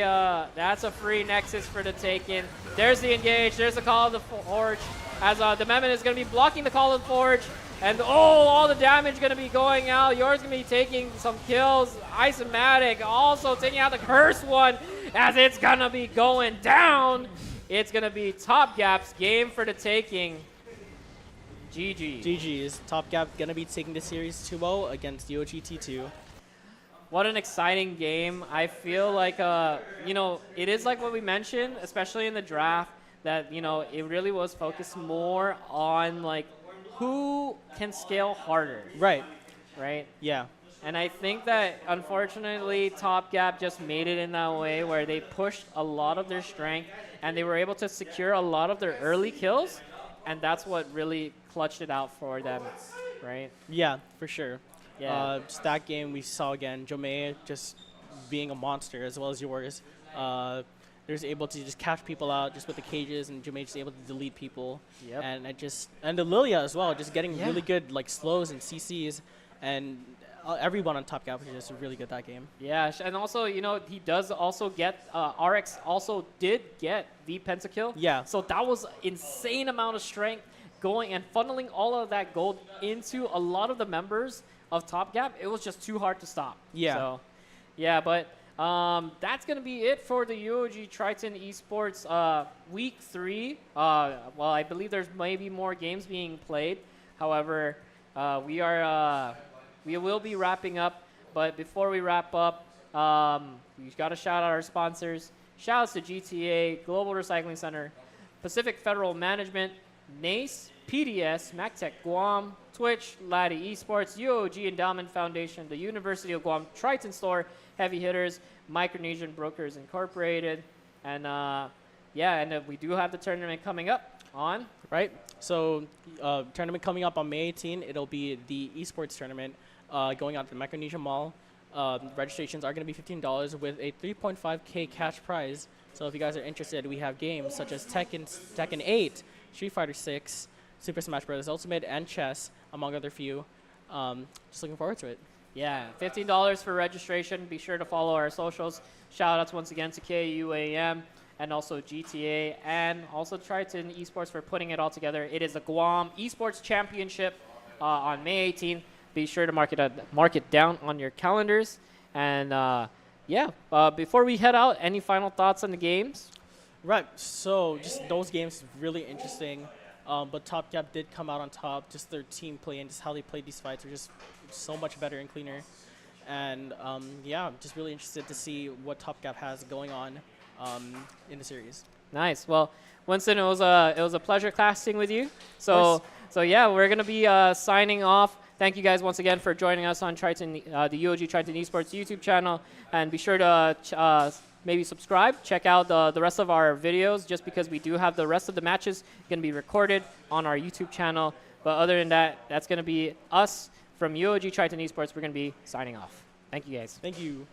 Nexus for the taking. There's the engage. There's the Call of the Forge. As the Memon is going to be blocking the Call of the Forge. And all the damage going to be going out. Yours going to be taking some kills. Isomatic also taking out the Curse one, as it's going to be going down. It's going to be Top Gap's game for the taking. GG. GG's. Top Gap going to be taking the series 2-0 against UOG T2. What an exciting game. I feel like, it is like what we mentioned, especially in the draft, that, it really was focused more on, like, who can scale harder. Right. Right? Yeah. And I think that, unfortunately, Top Gap just made it in that way where they pushed a lot of their strength and they were able to secure a lot of their early kills, and that's what really clutched it out for them, right? Yeah, for sure. Yeah. Just that game we saw again, Jomei just being a monster, as well as yours. They're just able to just catch people out just with the cages, and Jomei just able to delete people. Yep. And the Lilia as well, just getting really good like slows and CCs, and everyone on Top Gap was just really good that game. Yeah, and also, he does also get, RX also did get the pentakill. Yeah. So that was insane amount of strength going and funneling all of that gold into a lot of the members of Top Gap. It was just too hard to stop. Yeah. So, yeah, but that's going to be it for the UOG Triton Esports Week 3. Well, I believe there's maybe more games being played. However, we will be wrapping up. But before we wrap up, we've got to shout out our sponsors. Shout outs to GTA, Global Recycling Center, Pacific Federal Management, NACE, PDS, MacTech Guam, Twitch, Laddie Esports, UOG Endowment Foundation, the University of Guam Triton Store, Heavy Hitters, Micronesian Brokers Incorporated, and we do have the tournament coming up on. Right. So tournament coming up on May 18. It'll be the esports tournament going out to the Micronesia Mall. Registrations are going to be $15 with a 3.5K cash prize. So if you guys are interested, we have games such as Tekken 8, Street Fighter 6, Super Smash Bros. Ultimate, and chess, among other few. Just looking forward to it. Yeah, $15 for registration. Be sure to follow our socials. Shout outs once again to KUAM and also GTA and also Triton Esports for putting it all together. It is the Guam Esports Championship on May 18th. be sure to mark it down on your calendars. And before we head out, any final thoughts on the games? Right. So just those games really interesting. But Top Gap did come out on top. Just their team play and just how they played these fights are just so much better and cleaner. And I'm just really interested to see what Top Gap has going on in the series. Nice. Well, Winston, it was a pleasure classing with you. So yeah, we're gonna be signing off. Thank you guys once again for joining us on Triton, the UOG Triton Esports YouTube channel, and be sure to maybe subscribe. Check out the rest of our videos, just because we do have the rest of the matches gonna be recorded on our YouTube channel. But other than that, that's gonna be us from UOG Triton Esports. We're gonna be signing off. Thank you guys. Thank you.